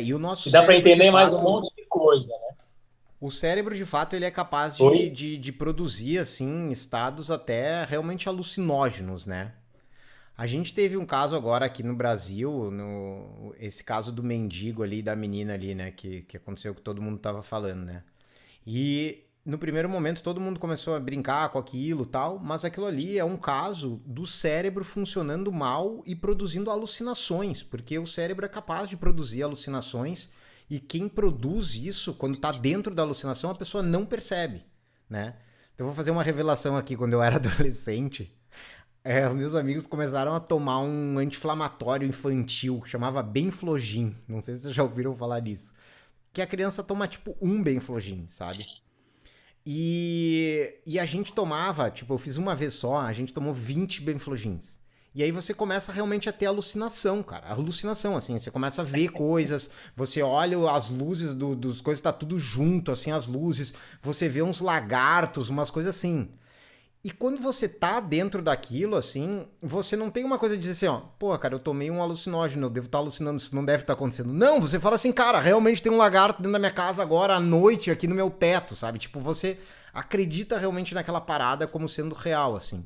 E o nosso E dá para cérebro, de entender mais um fato, monte de coisa, né? o cérebro, de fato, ele é capaz Oi? de produzir, assim, estados até realmente alucinógenos, né? A gente teve um caso agora aqui no Brasil, esse caso do mendigo ali, da menina ali, né? Que aconteceu que todo mundo tava falando, né? E no primeiro momento todo mundo começou a brincar com aquilo e tal, mas aquilo ali é um caso do cérebro funcionando mal e produzindo alucinações, porque o cérebro é capaz de produzir alucinações e quem produz isso, quando está dentro da alucinação, a pessoa não percebe, né? Então eu vou fazer uma revelação aqui. Quando eu era adolescente, os meus amigos começaram a tomar um anti-inflamatório infantil que chamava Benflogin. Não sei se vocês já ouviram falar disso. Que a criança toma tipo um Benflogin, sabe? E a gente tomava, tipo, eu fiz uma vez só, a gente tomou 20 Benflogins. E aí você começa realmente a ter alucinação, cara. Alucinação, assim, você começa a ver coisas, você olha as luzes dos coisas, tá tudo junto, assim, as luzes, você vê uns lagartos, umas coisas assim. E quando você tá dentro daquilo, assim, você não tem uma coisa de dizer assim, ó, pô, cara, eu tomei um alucinógeno, eu devo estar alucinando, isso não deve estar acontecendo. Não, você fala assim, cara, realmente tem um lagarto dentro da minha casa agora, à noite, aqui no meu teto, sabe? Tipo, você acredita realmente naquela parada como sendo real, assim.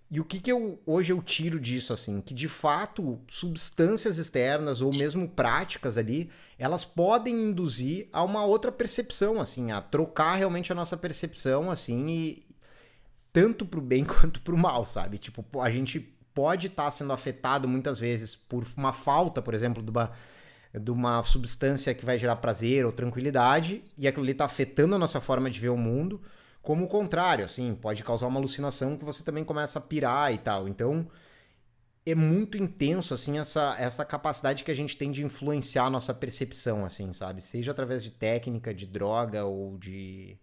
E o que que hoje eu tiro disso, assim? Que de fato, substâncias externas ou mesmo práticas ali, elas podem induzir a uma outra percepção, assim, a trocar realmente a nossa percepção, assim, e tanto pro bem quanto pro mal, sabe? Tipo, a gente pode estar sendo afetado muitas vezes por uma falta, por exemplo, de uma substância que vai gerar prazer ou tranquilidade, e aquilo ali está afetando a nossa forma de ver o mundo, como o contrário, assim, pode causar uma alucinação que você também começa a pirar e tal. Então, é muito intenso, assim, essa capacidade que a gente tem de influenciar a nossa percepção, assim, sabe? Seja através de técnica, de droga ou de...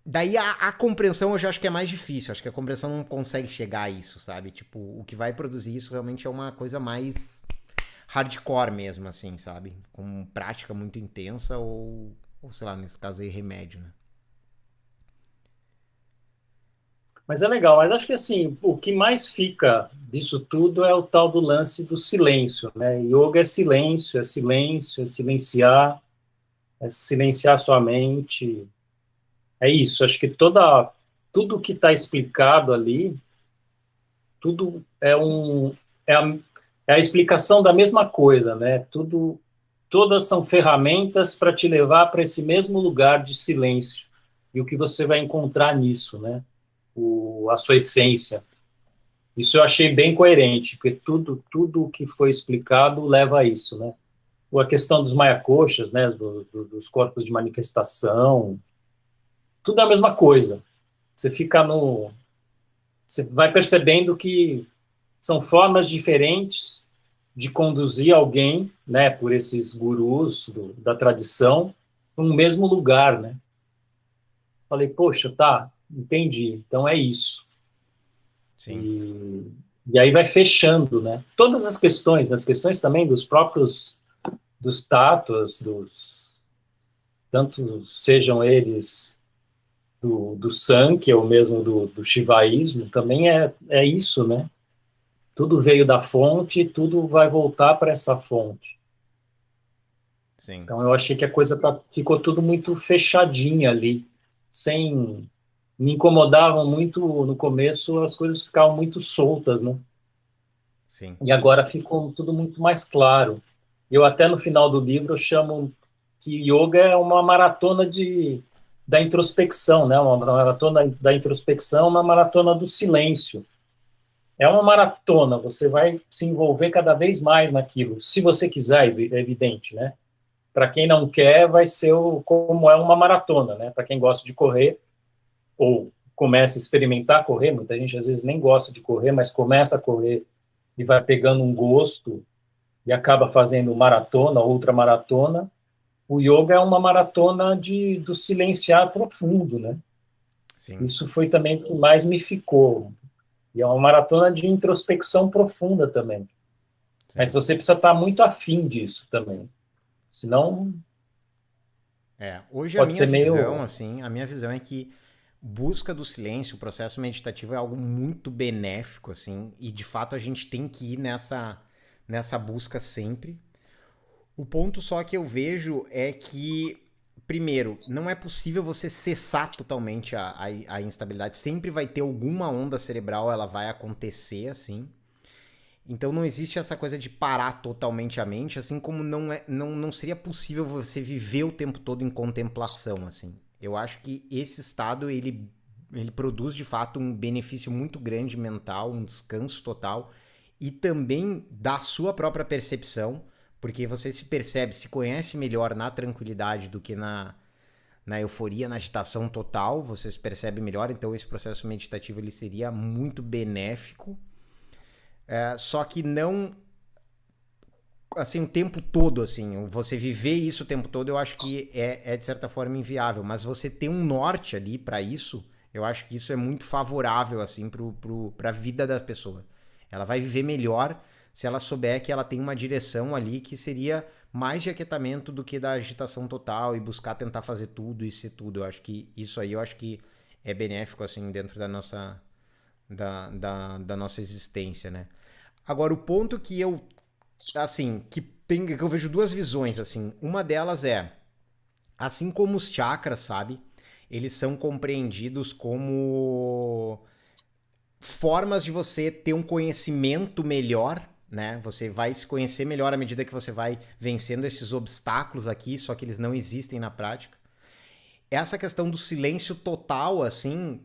Daí a compreensão eu já acho que é mais difícil, acho que a compreensão não consegue chegar a isso, sabe? Tipo, o que vai produzir isso realmente é uma coisa mais hardcore mesmo, assim, sabe? Com prática muito intensa ou sei lá, nesse caso aí, remédio, né? Mas é legal, mas acho que assim, o que mais fica disso tudo é o tal do lance do silêncio, né? Yoga é silêncio, é silêncio, é silenciar sua mente. É isso, acho que tudo que está explicado ali, tudo é a, é a explicação da mesma coisa, né? Todas são ferramentas para te levar para esse mesmo lugar de silêncio. E o que você vai encontrar nisso, né? A sua essência. Isso eu achei bem coerente, porque tudo o que foi explicado leva a isso, né? A questão dos maiacoxas, né? Dos corpos de manifestação, tudo é a mesma coisa. Você fica no, Você vai percebendo que são formas diferentes de conduzir alguém, né? Por esses gurus da tradição, para um mesmo lugar, né? Falei, poxa, tá, entendi. Então é isso. Sim, E, e aí vai fechando, né? Todas as questões, nas questões também dos próprios dos tátuas, tanto sejam eles do Sankhya ou mesmo do Shivaísmo, também é isso, né? Tudo veio da fonte, tudo vai voltar para essa fonte. sim. Então eu achei que a coisa ficou tudo muito fechadinha ali, sem me incomodavam muito no começo, as coisas ficavam muito soltas, né? Sim. E agora ficou tudo muito mais claro. Eu até no final do livro eu chamo que yoga é uma maratona da introspecção, né? Uma maratona da introspecção, uma maratona do silêncio. É uma maratona, você vai se envolver cada vez mais naquilo, se você quiser, é evidente, né? Para quem não quer, vai ser como é uma maratona, né? Para quem gosta de correr ou começa a experimentar correr, muita gente às vezes nem gosta de correr, mas começa a correr e vai pegando um gosto e acaba fazendo maratona, outra maratona. O yoga é uma maratona do silenciar profundo, né? Sim. Isso foi também o que mais me ficou. E é uma maratona de introspecção profunda também. Mas Sim. você precisa estar muito afim disso também. Senão, Hoje a pode minha ser visão, meio. assim, a minha visão é que busca do silêncio, o processo meditativo é algo muito benéfico, assim, e de fato a gente tem que ir nessa busca sempre. O ponto só que eu vejo é que, primeiro, não é possível você cessar totalmente a instabilidade. Sempre vai ter alguma onda cerebral, ela vai acontecer, assim. Então não existe essa coisa de parar totalmente a mente, assim como não seria possível você viver o tempo todo em contemplação, assim. Eu acho que esse estado, ele produz de fato um benefício muito grande mental, um descanso total, e também da sua própria percepção, porque você se percebe, se conhece melhor na tranquilidade do que na euforia, na agitação total, você se percebe melhor, então esse processo meditativo ele seria muito benéfico. Só que não assim o tempo todo, assim, você viver isso o tempo todo, eu acho que é de certa forma inviável, mas você ter um norte ali para isso, eu acho que isso é muito favorável assim para a vida da pessoa. Ela vai viver melhor se ela souber que ela tem uma direção ali que seria mais de aquietamento do que da agitação total e buscar tentar fazer tudo e ser tudo. Eu acho que isso aí eu acho que é benéfico assim dentro da nossa existência, né? Agora, o ponto que eu, assim, que eu vejo duas visões, assim. Uma delas é, assim como os chakras, sabe? Eles são compreendidos como formas de você ter um conhecimento melhor, né? Você vai se conhecer melhor à medida que você vai vencendo esses obstáculos aqui, só que eles não existem na prática. Essa questão do silêncio total, assim,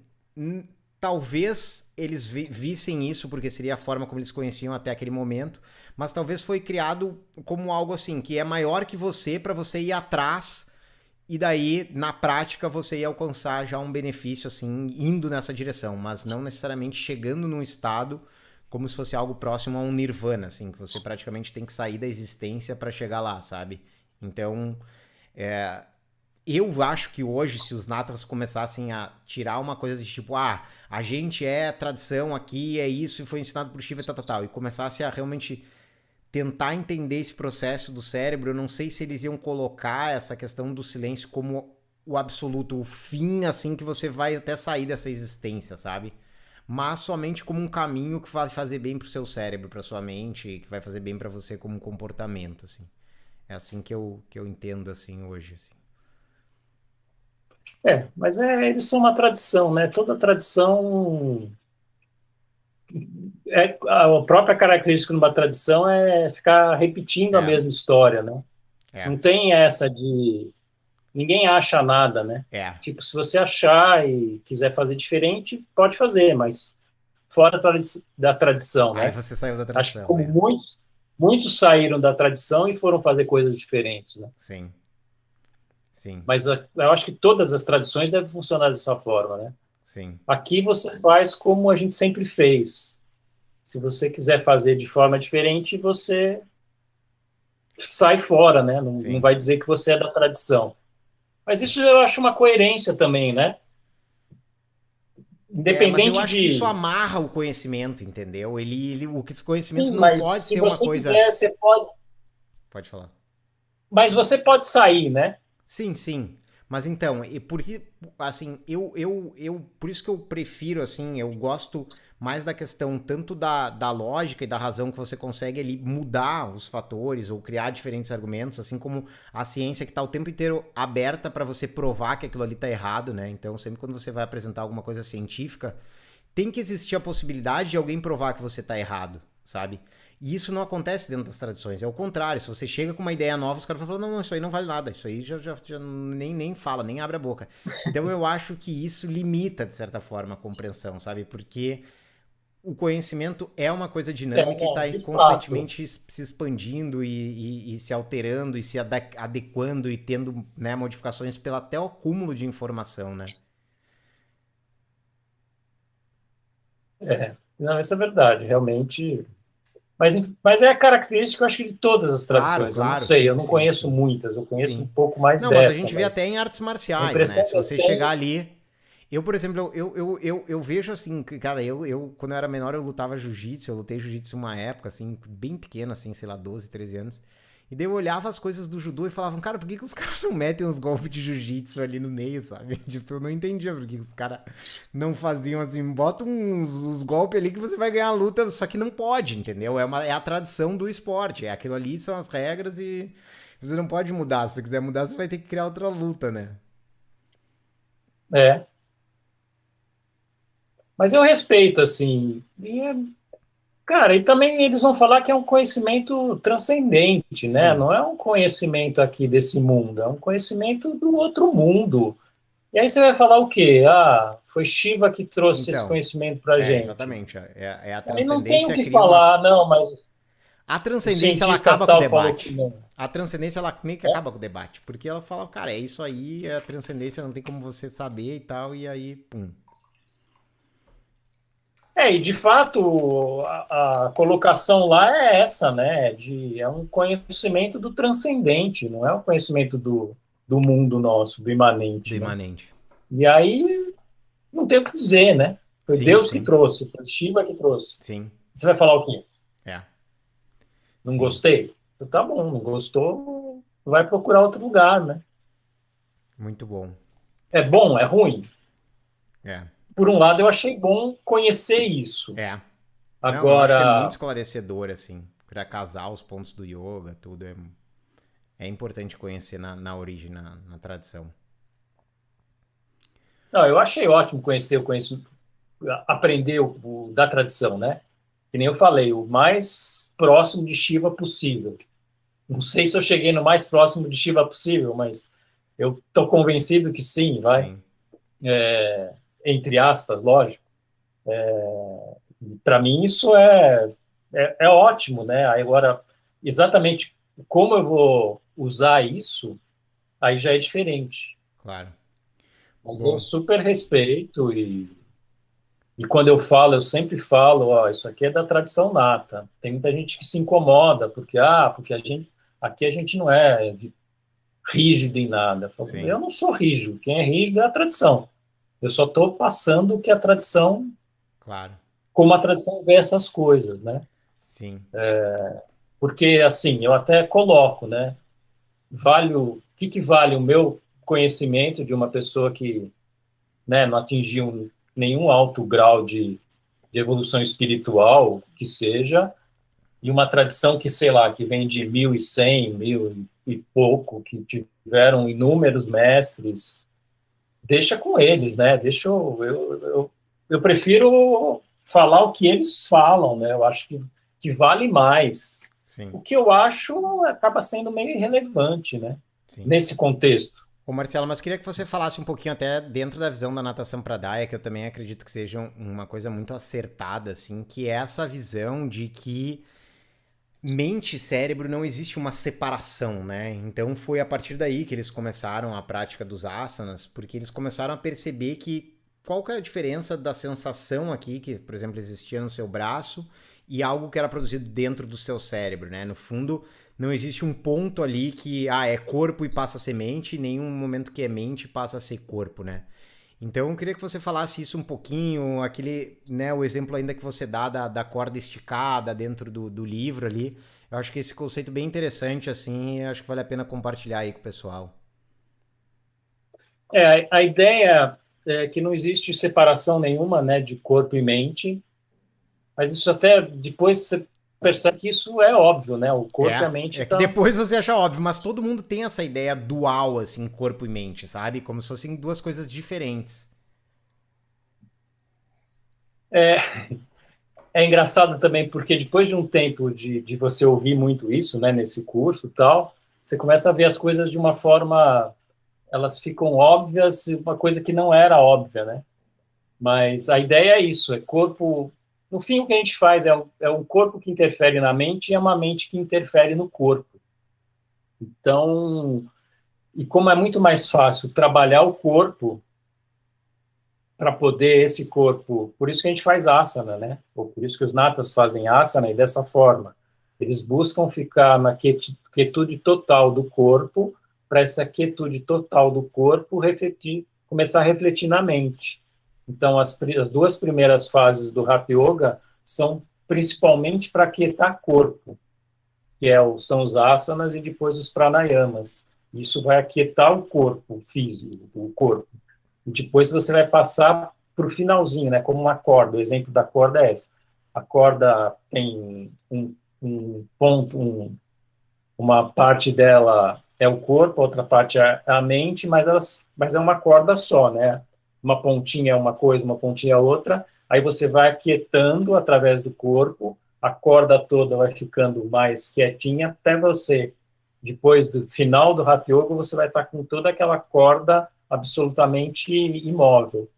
talvez eles vissem isso porque seria a forma como eles conheciam até aquele momento, mas talvez foi criado como algo assim, que é maior que você para você ir atrás e daí, na prática, você ia alcançar já um benefício, assim, indo nessa direção, mas não necessariamente chegando num estado como se fosse algo próximo a um nirvana, assim, que você praticamente tem que sair da existência para chegar lá, sabe? Então, eu acho que hoje, se os natas começassem a tirar uma coisa de tipo, a gente é tradição aqui, é isso, e foi ensinado por Shiva e tal, e começasse a realmente tentar entender esse processo do cérebro, eu não sei se eles iam colocar essa questão do silêncio como o absoluto, o fim, assim, que você vai até sair dessa existência, sabe? Mas somente como um caminho que vai fazer bem pro seu cérebro, pra sua mente, que vai fazer bem pra você como comportamento, assim. É assim que eu entendo, assim, hoje, assim. Mas eles são uma tradição, né? Toda tradição a própria característica de uma tradição é ficar repetindo a É, mesma história, né? é, Não tem essa de ninguém acha nada, né? é. Tipo, se você achar e quiser fazer diferente, pode fazer, mas fora da tradição, Aí né? você saiu da Acho que tradição, como é. muitos saíram da tradição e foram fazer coisas diferentes, né? Sim, sim, Mas eu acho que todas as tradições devem funcionar dessa forma, né? sim, Aqui você faz como a gente sempre fez. Se você quiser fazer de forma diferente, você sai fora, né? Não sim. vai dizer que você é da tradição. Mas isso eu acho uma coerência também, né? Mas eu Independente acho que isso de. amarra o conhecimento, entendeu? Esse conhecimento Sim, não mas pode se ser uma você coisa. quiser, você pode. Pode falar. Mas você pode sair, né? Sim, sim. Mas então, e porque, assim, por isso que eu prefiro, assim, eu gosto mais da questão tanto da lógica e da razão que você consegue ali mudar os fatores ou criar diferentes argumentos, assim como a ciência que está o tempo inteiro aberta para você provar que aquilo ali está errado, né? Então, sempre quando você vai apresentar alguma coisa científica, tem que existir a possibilidade de alguém provar que você está errado, sabe? E isso não acontece dentro das tradições, é o contrário. Se você chega com uma ideia nova, os caras vão falar, não, isso aí não vale nada, isso aí já nem fala, nem abre a boca. Então eu acho que isso limita, de certa forma, a compreensão, sabe? Porque o conhecimento é uma coisa dinâmica e está Não, de fato. constantemente se expandindo e se alterando e se adequando e tendo, né, modificações pelo até o acúmulo de informação, né? Não, isso é verdade, realmente. Mas é a característica, eu acho que de todas as Claro, tradições. Eu não claro, sei, eu sim, não sim, conheço sim. muitas, eu conheço um Sim. pouco mais Não, mas a dessa, gente vê até em mas artes a marciais, né? impressão Se que eu você chegar tenho. ali. Eu, por exemplo, eu vejo assim, cara, quando eu era menor, eu lutava jiu-jitsu, eu lutei jiu-jitsu uma época, assim, bem pequeno, assim, sei lá, 12, 13 anos. E daí eu olhava as coisas do judô e falava, cara, por que os caras não metem uns golpes de jiu-jitsu ali no meio, sabe? Tipo, eu não entendia por que os caras não faziam assim, bota uns golpes ali que você vai ganhar a luta, só que não pode, entendeu? É a tradição do esporte, é aquilo ali, são as regras e você não pode mudar. Se você quiser mudar, você vai ter que criar outra luta, né? É, mas eu respeito, assim. Cara, e também eles vão falar que é um conhecimento transcendente, né? Sim. Não é um conhecimento aqui desse mundo, é um conhecimento do outro mundo. E aí você vai falar o quê? Ah, foi Shiva que trouxe esse Então, conhecimento pra gente. exatamente. É a Aí não tem o transcendência que cria uma. falar, não, mas A o transcendência ela cientista acaba com o tal falou que debate. não. A transcendência ela meio que Né? acaba com o debate. Porque ela fala, cara, é isso aí, é a transcendência, não tem como você saber e tal, e aí, pum. E de fato, a colocação lá é essa, né? É um conhecimento do transcendente, não é um conhecimento do mundo nosso, do Do imanente, né? imanente. E aí não tem o que dizer, né? Foi Sim, Deus que sim. trouxe, foi Shiva que trouxe. Sim. Você vai falar o quê? É. Não Sim. gostei? Então, tá bom, não gostou, vai procurar outro lugar, né? Muito bom. É bom, é ruim? É. Por um lado, eu achei bom conhecer isso. É. Não, eu acho que é muito Agora, esclarecedor, assim, para casar os pontos do yoga, tudo. É importante conhecer na origem, na tradição. não, eu achei ótimo conhecer o conhecimento. aprender da tradição, né? Que nem eu falei, o mais próximo de Shiva possível. Não sei se eu cheguei no mais próximo de Shiva possível, mas eu estou convencido que sim, vai. Sim. Entre aspas, lógico. Para mim isso é ótimo, né? Agora, exatamente como eu vou usar isso, aí já é diferente. Claro. Mas eu Bom, super respeito e quando eu falo, eu sempre falo, ó, isso aqui é da tradição nata. Tem muita gente que se incomoda porque aqui a gente não é rígido em nada. Eu sim, não sou rígido, quem é rígido é a tradição. Eu só estou passando o que a tradição, claro. como a tradição vê essas coisas, né? Sim, Porque assim, eu até coloco, né? O que vale o meu conhecimento de uma pessoa que, né, não atingiu nenhum alto grau de evolução espiritual, que seja, e uma tradição que, sei lá, que vem de 1100, mil e pouco, que tiveram inúmeros mestres, deixa com eles, né? Eu prefiro falar o que eles falam, né? Eu acho que vale mais. sim, O que eu acho acaba sendo meio irrelevante, né? sim. Nesse contexto. Ô Marcelo, mas queria que você falasse um pouquinho até dentro da visão da natação pradaya, que eu também acredito que seja uma coisa muito acertada, assim, que é essa visão de que mente e cérebro não existe uma separação, né? Então foi a partir daí que eles começaram a prática dos asanas, porque eles começaram a perceber que qual que é a diferença da sensação aqui, que, por exemplo, existia no seu braço, e algo que era produzido dentro do seu cérebro, né? No fundo, não existe um ponto ali que é corpo e passa a ser mente, e nenhum momento que é mente passa a ser corpo, né? Então, eu queria que você falasse isso um pouquinho, aquele, né, o exemplo ainda que você dá da corda esticada dentro do livro ali. Eu acho que esse conceito é bem interessante, assim, e acho que vale a pena compartilhar aí com o pessoal. A ideia é que não existe separação nenhuma, né, de corpo e mente, mas isso até depois você percebe que isso é óbvio, né? O corpo e a mente É que estão. depois você acha óbvio, mas todo mundo tem essa ideia dual, assim, corpo e mente, sabe? Como se fossem duas coisas diferentes. É, é engraçado também porque depois de um tempo de você ouvir muito isso, né, nesse curso e tal, você começa a ver as coisas de uma forma, elas ficam óbvias, uma coisa que não era óbvia, né? Mas a ideia é isso, é corpo. No fim, o que a gente faz é um corpo que interfere na mente e é uma mente que interfere no corpo. Então, e como é muito mais fácil trabalhar o corpo para poder esse corpo. Por isso que a gente faz asana, né? Ou por isso que os natas fazem asana e dessa forma. Eles buscam ficar na quietude total do corpo, para essa quietude total do corpo refletir, começar a refletir na mente. Então, as duas primeiras fases do Hatha Yoga são principalmente para quietar corpo, são os asanas e depois os pranayamas. Isso vai aquietar o corpo físico, o corpo. E depois você vai passar para o finalzinho, né? Como uma corda. O exemplo da corda é esse. A corda tem um ponto, uma parte dela é o corpo, a outra parte é a mente, mas é uma corda só, né? Uma pontinha é uma coisa, uma pontinha é outra. Aí você vai aquietando através do corpo, a corda toda vai ficando mais quietinha até você, depois do final do Hatha Yoga, você vai estar com toda aquela corda absolutamente imóvel.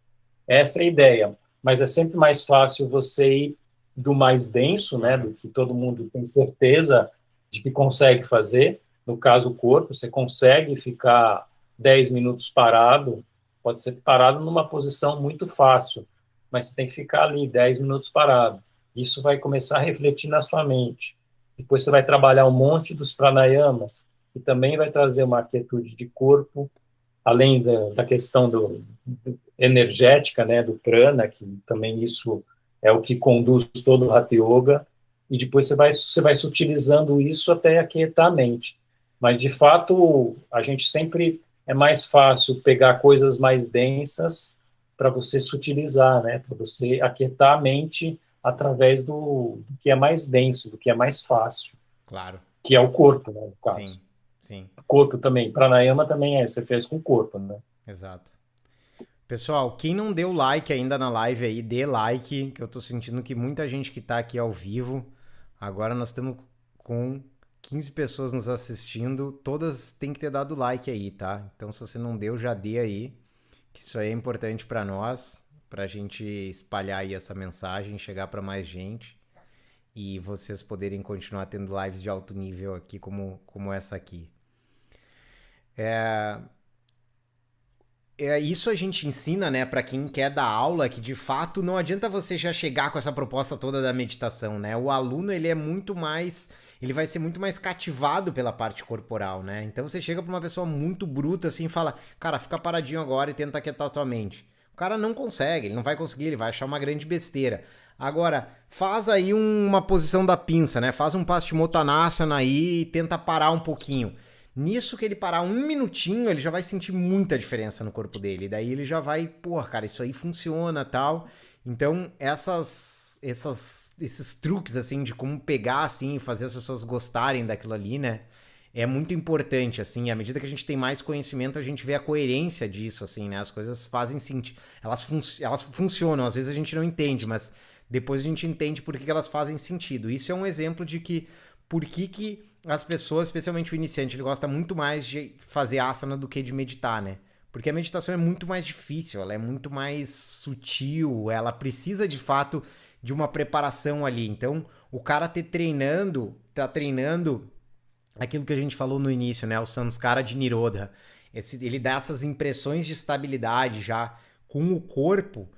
Essa é a ideia. Mas é sempre mais fácil você ir do mais denso, né, Claro. do que todo mundo tem certeza de que consegue fazer. No caso, o corpo, você consegue ficar 10 minutos parado, pode ser parado numa posição muito fácil, mas você tem que ficar ali 10 minutos parado. Isso vai começar a refletir na sua mente. Depois você vai trabalhar um monte dos pranayamas, que também vai trazer uma quietude de corpo, além da questão energética, né, do prana, que também isso é o que conduz todo o Hatha Yoga, e depois você vai sutilizando isso até aquietar a mente. Mas, de fato, a gente sempre é mais fácil pegar coisas mais densas para você sutilizar, né, para você aquietar a mente através do que é mais denso, do que é mais fácil, Claro. que é o corpo, né, no caso. Sim, sim, Corpo também, pranayama também você fez com o corpo, né? exato. Pessoal, quem não deu like ainda na live aí, dê like, que eu tô sentindo que muita gente que tá aqui ao vivo. Agora nós estamos com 15 pessoas nos assistindo, todas têm que ter dado like aí, tá? Então se você não deu, já dê aí, que isso aí é importante pra nós, pra gente espalhar aí essa mensagem, chegar pra mais gente e vocês poderem continuar tendo lives de alto nível aqui como essa aqui. Isso a gente ensina, né, para quem quer dar aula, que de fato não adianta você já chegar com essa proposta toda da meditação, né? O aluno, ele é muito mais, ele vai ser muito mais cativado pela parte corporal, né? Então você chega para uma pessoa muito bruta assim e fala: "Cara, fica paradinho agora e tenta aquietar tua mente". O cara não consegue, ele não vai conseguir, ele vai achar uma grande besteira. Agora, faz aí uma posição da pinça, né? Faz um Paschimottanasana aí e tenta parar um pouquinho. Nisso que ele parar um minutinho, ele já vai sentir muita diferença no corpo dele. Daí ele já vai, pô, cara, isso aí funciona, tal. Então, esses truques, assim, de como pegar, assim, e fazer as pessoas gostarem daquilo ali, né? É muito importante, assim. À medida que a gente tem mais conhecimento, a gente vê a coerência disso, assim, né? As coisas fazem sentido. Elas funcionam. Às vezes a gente não entende, mas depois a gente entende por que elas fazem sentido. Isso é um exemplo de que por que as pessoas, especialmente o iniciante, ele gosta muito mais de fazer asana do que de meditar, né? Porque a meditação é muito mais difícil, ela é muito mais sutil, ela precisa de fato de uma preparação ali. Então, o cara tá treinando aquilo que a gente falou no início, né? O Samskara de Nirodha. Ele dá essas impressões de estabilidade já com o corpo.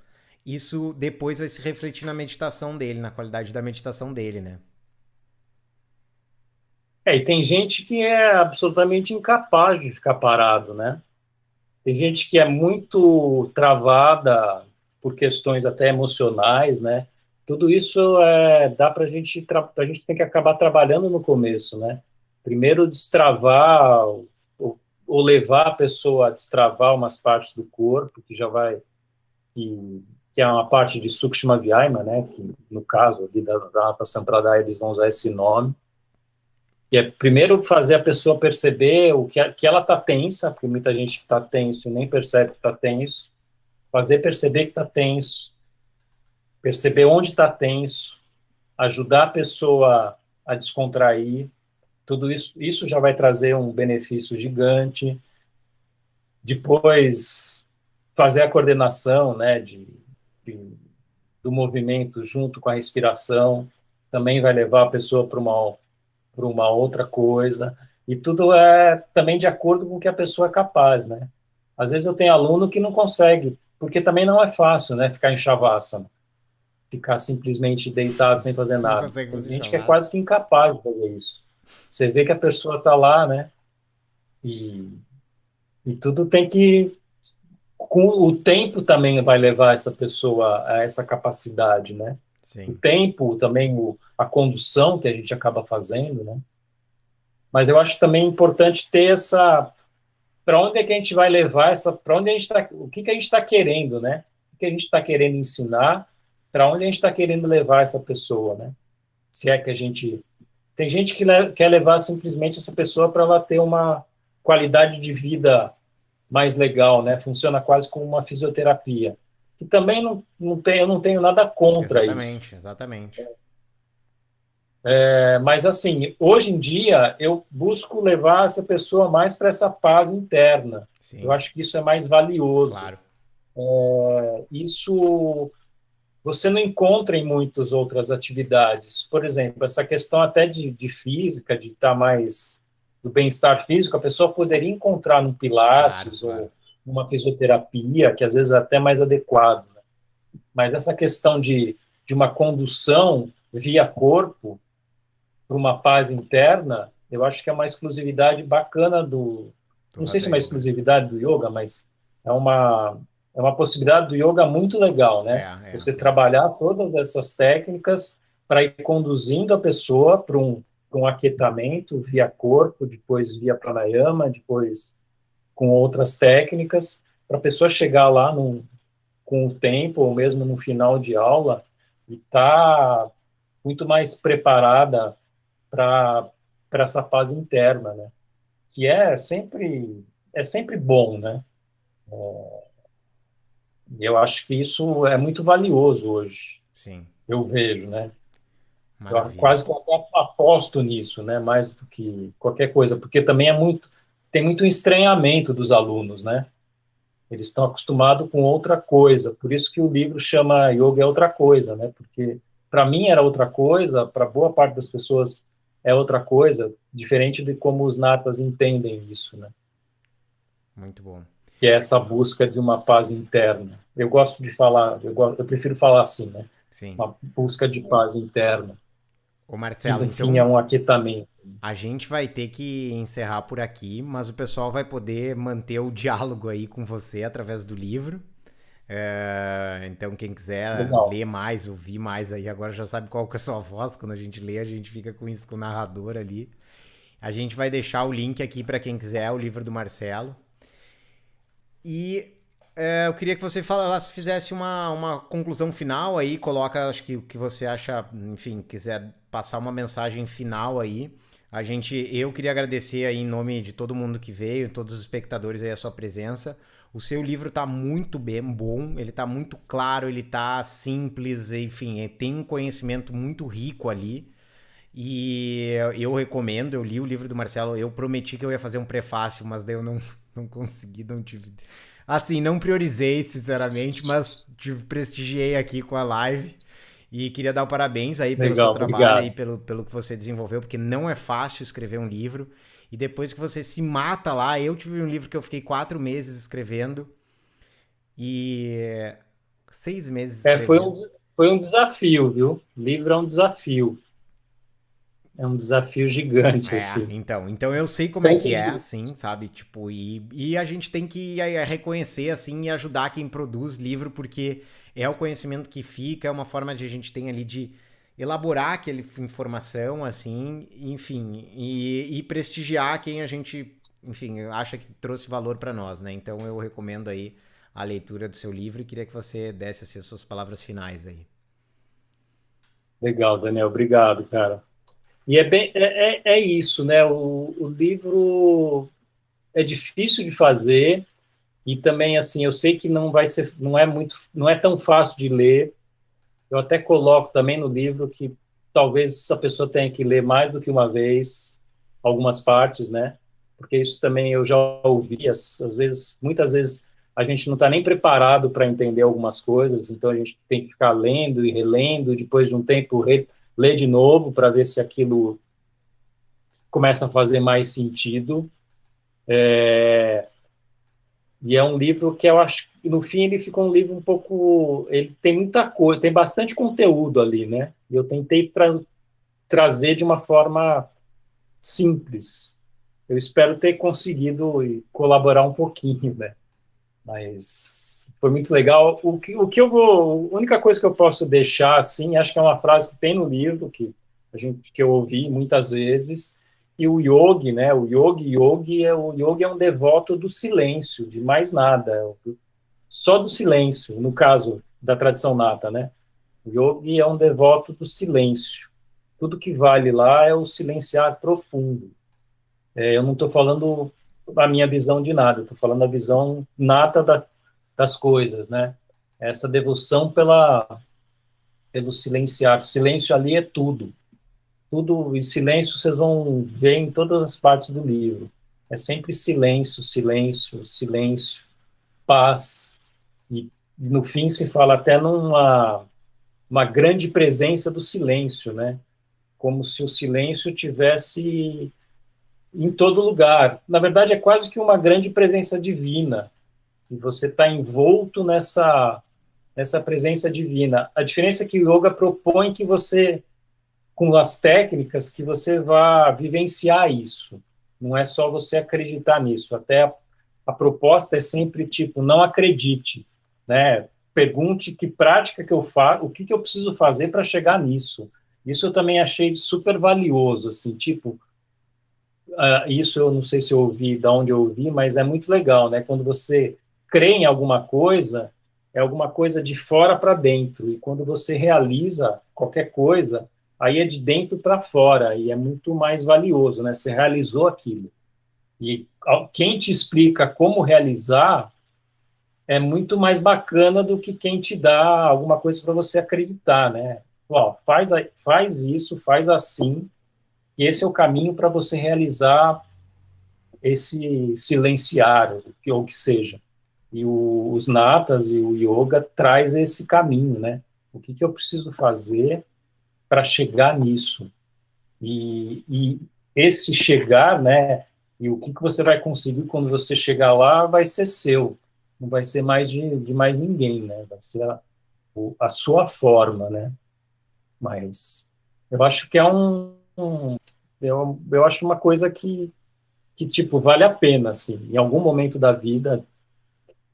Isso depois vai se refletir na meditação dele, na qualidade da meditação dele, né? E tem gente que é absolutamente incapaz de ficar parado, né? Tem gente que é muito travada por questões até emocionais, né? Tudo isso dá para a gente tem que acabar trabalhando no começo, né? Primeiro destravar ou levar a pessoa a destravar umas partes do corpo que já vai que é uma parte de Sukshma Vyayama, né? Que no caso ali da Hatha Sampradaya eles vão usar esse nome, que é primeiro fazer a pessoa perceber que ela está tensa, porque muita gente está tenso e nem percebe que está tenso, fazer perceber que está tenso, perceber onde está tenso, ajudar a pessoa a descontrair, tudo isso já vai trazer um benefício gigante. Depois, fazer a coordenação, né, de, do movimento junto com a respiração, também vai levar a pessoa para uma outra coisa, e tudo é também de acordo com o que a pessoa é capaz, né? Às vezes eu tenho aluno que não consegue, porque também não é fácil, né, ficar em shavasana, ficar simplesmente deitado sem fazer Não nada. consegue Tem fazer gente que é chavasana. quase que incapaz de fazer isso. Você vê que a pessoa está lá, né, e, e tudo tem que, com o tempo também vai levar essa pessoa a essa capacidade, né? O Sim. tempo, também a condução que a gente acaba fazendo, né? Mas eu acho também importante ter essa, para onde é que a gente vai levar essa, para onde a gente está, o que que a gente está querendo, né? O que a gente está querendo ensinar, para onde a gente está querendo levar essa pessoa, né? Se é que a gente, tem gente que quer levar simplesmente essa pessoa para ela ter uma qualidade de vida mais legal, né? Funciona quase como uma fisioterapia. Que também não tem, eu não tenho nada contra isso. Exatamente, exatamente. Mas, assim, hoje em dia, eu busco levar essa pessoa mais para essa paz interna. Eu Sim, acho que isso é mais valioso. claro. Isso você não encontra em muitas outras atividades. Por exemplo, essa questão até de física, de estar mais do bem-estar físico, a pessoa poderia encontrar no Claro, Pilates claro. ou numa fisioterapia, que às vezes é até mais adequado. Né? Mas essa questão de uma condução via corpo para uma paz interna, eu acho que é uma exclusividade bacana Do não sei se é Hatha uma Yoga. exclusividade do yoga, mas é uma, é uma possibilidade do yoga muito legal, É, né? é, Você é. trabalhar todas essas técnicas para ir conduzindo a pessoa para um aquietamento via corpo, depois via pranayama, depois com outras técnicas, para a pessoa chegar lá com o tempo, ou mesmo no final de aula, e estar muito mais preparada para essa paz interna, né? Que é sempre bom, né? E eu acho que isso é muito valioso hoje, Sim, eu vejo, né? Eu maravilha. quase que até aposto nisso, né? Mais do que qualquer coisa, porque também tem muito estranhamento dos alunos, né? Eles estão acostumados com outra coisa, por isso que o livro chama Yoga é outra coisa, né? Porque para mim era outra coisa, para boa parte das pessoas é outra coisa, diferente de como os natas entendem isso, né? Muito bom. Que é essa busca de uma paz interna. Eu gosto de falar, eu prefiro falar assim, né? Sim. Uma busca de paz interna, Ô que Marcelo, no fim é então um aquietamento. a gente vai ter que encerrar por aqui, mas o pessoal vai poder manter o diálogo aí com você através do livro. Então, quem quiser Legal. ler mais, ouvir mais aí, agora já sabe qual que é a sua voz. Quando a gente lê, a gente fica com isso com o narrador ali. A gente vai deixar o link aqui para quem quiser, o livro do Marcelo. E eu queria que você falasse, fizesse uma conclusão final aí, coloca, acho que o que você acha, enfim, quiser passar uma mensagem final aí. Eu queria agradecer aí em nome de todo mundo que veio, todos os espectadores aí a sua presença. O seu livro tá muito bem bom, ele tá muito claro, ele tá simples, enfim, tem um conhecimento muito rico ali. E eu recomendo, eu li o livro do Marcelo, eu prometi que eu ia fazer um prefácio, mas daí eu não consegui, não tive. Assim, não priorizei, sinceramente, mas te prestigiei aqui com a live. E queria dar o parabéns aí pelo seu Legal, trabalho, aí obrigado. pelo que você desenvolveu, porque não é fácil escrever um livro. E depois que você se mata lá, eu tive um livro que eu fiquei 4 meses escrevendo e 6 meses É, escrevendo. foi um desafio, viu? O livro é um desafio gigante, assim. Então eu sei como é Tanto que é, de, assim, sabe? Tipo, e a gente tem que reconhecer, assim, e ajudar quem produz livro, porque é o conhecimento que fica, é uma forma de a gente tem ali de elaborar aquela informação, assim, enfim, e prestigiar quem a gente, enfim, acha que trouxe valor para nós, né? Então eu recomendo aí a leitura do seu livro e queria que você desse assim, as suas palavras finais aí. legal, Daniel, obrigado, cara. E é isso, né? O livro é difícil de fazer e também, assim, eu sei que não é tão fácil de ler. Eu até coloco também no livro que talvez essa pessoa tenha que ler mais do que uma vez algumas partes, né? Porque isso também eu já ouvi, às vezes, muitas vezes a gente não está nem preparado para entender algumas coisas, então a gente tem que ficar lendo e relendo, depois de um tempo ler de novo para ver se aquilo começa a fazer mais sentido. E é um livro que eu acho que no fim ele fica um livro um pouco, ele tem muita coisa, tem bastante conteúdo ali, né? E eu tentei trazer de uma forma simples. Eu espero ter conseguido colaborar um pouquinho, né? Mas foi muito legal. O que eu vou, a única coisa que eu posso deixar assim, acho que é uma frase que tem no livro que eu ouvi muitas vezes, e o yogi, né? O yogi é um devoto do silêncio, de mais nada, só do silêncio, no caso da tradição nata, né? O yogi é um devoto do silêncio. Tudo que vale lá é o silenciar profundo. Eu não estou falando a minha visão de nada, estou falando a visão nata das coisas, né? Essa devoção pelo silenciar. O silêncio ali é tudo. Tudo e silêncio vocês vão ver em todas as partes do livro. É sempre silêncio, silêncio, silêncio, paz. E no fim se fala até numa uma grande presença do silêncio, né? Como se o silêncio tivesse em todo lugar. Na verdade, é quase que uma grande presença divina, que você está envolto nessa presença divina. A diferença é que o yoga propõe que você, com as técnicas, que você vá vivenciar isso. Não é só você acreditar nisso. Até a proposta é sempre tipo, não acredite, né? Pergunte que prática que eu faço, o que eu preciso fazer para chegar nisso. Isso eu também achei super valioso, assim, tipo, isso eu não sei se eu ouvi, de onde eu ouvi, mas é muito legal, né? Quando você crê em alguma coisa, é alguma coisa de fora para dentro, e quando você realiza qualquer coisa, aí é de dentro para fora, e é muito mais valioso, né? Você realizou aquilo. E quem te explica como realizar é muito mais bacana do que quem te dá alguma coisa para você acreditar, né? Ó, faz isso, faz assim, e esse é o caminho para você realizar esse silenciário, ou que seja. E os natas e o yoga traz esse caminho, né? O que, que eu preciso fazer para chegar nisso? E esse chegar, né? E o que, que você vai conseguir quando você chegar lá vai ser seu, não vai ser mais de mais ninguém, né? Vai ser a sua forma, né? Mas eu acho que é eu acho uma coisa que, tipo, vale a pena, assim. Em algum momento da vida,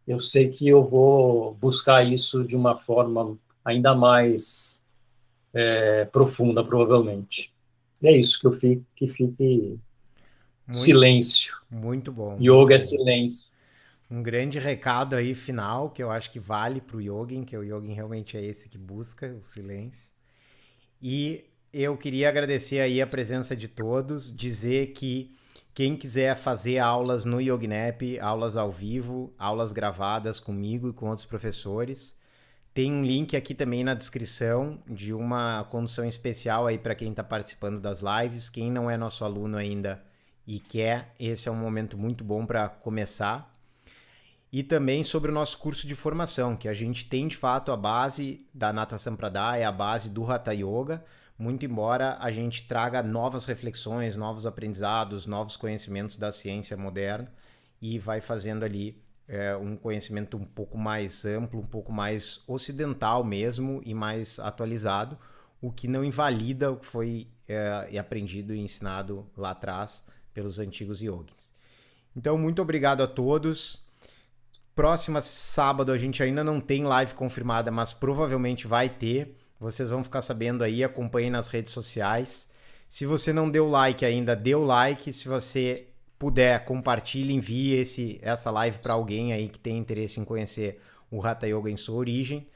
eu sei que eu vou buscar isso de uma forma ainda mais profunda, provavelmente. E é isso que fique Muito, silêncio. muito bom, muito Yoga é bom. silêncio. Um grande recado aí final que eu acho que vale para o yogin, que o yogin realmente é esse que busca o silêncio. E eu queria agradecer aí a presença de todos, dizer que quem quiser fazer aulas no YogiNap, aulas ao vivo, aulas gravadas comigo e com outros professores, tem um link aqui também na descrição de uma condição especial aí para quem está participando das lives. Quem não é nosso aluno ainda e quer, esse é um momento muito bom para começar. E também sobre o nosso curso de formação, que a gente tem de fato a base da Nata Sampradaya, a base do Hatha Yoga, muito embora a gente traga novas reflexões, novos aprendizados, novos conhecimentos da ciência moderna e vai fazendo ali um conhecimento um pouco mais amplo, um pouco mais ocidental mesmo e mais atualizado, o que não invalida o que foi aprendido e ensinado lá atrás pelos antigos yogis. Então, muito obrigado a todos. Próxima sábado a gente ainda não tem live confirmada, mas provavelmente vai ter. Vocês vão ficar sabendo aí, acompanhem nas redes sociais. Se você não deu like ainda, dê o like. Se você puder, compartilhe, envie essa live para alguém aí que tem interesse em conhecer o Hatha Yoga em sua origem.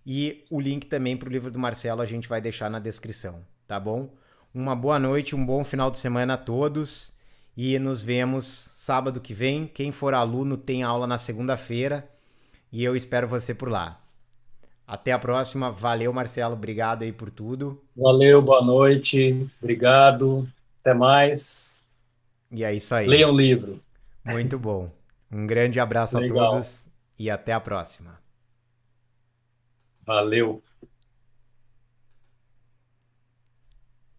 E o link também para o livro do Marcelo a gente vai deixar na descrição, tá bom? Uma boa noite, um bom final de semana a todos e nos vemos sábado que vem. Quem for aluno tem aula na segunda-feira e eu espero você por lá. Até a próxima. Valeu, Marcelo. Obrigado aí por tudo. Valeu, boa noite, obrigado, até mais. E é isso aí. Leia um livro. Muito bom. Um grande abraço a Legal, todos e até a próxima. valeu.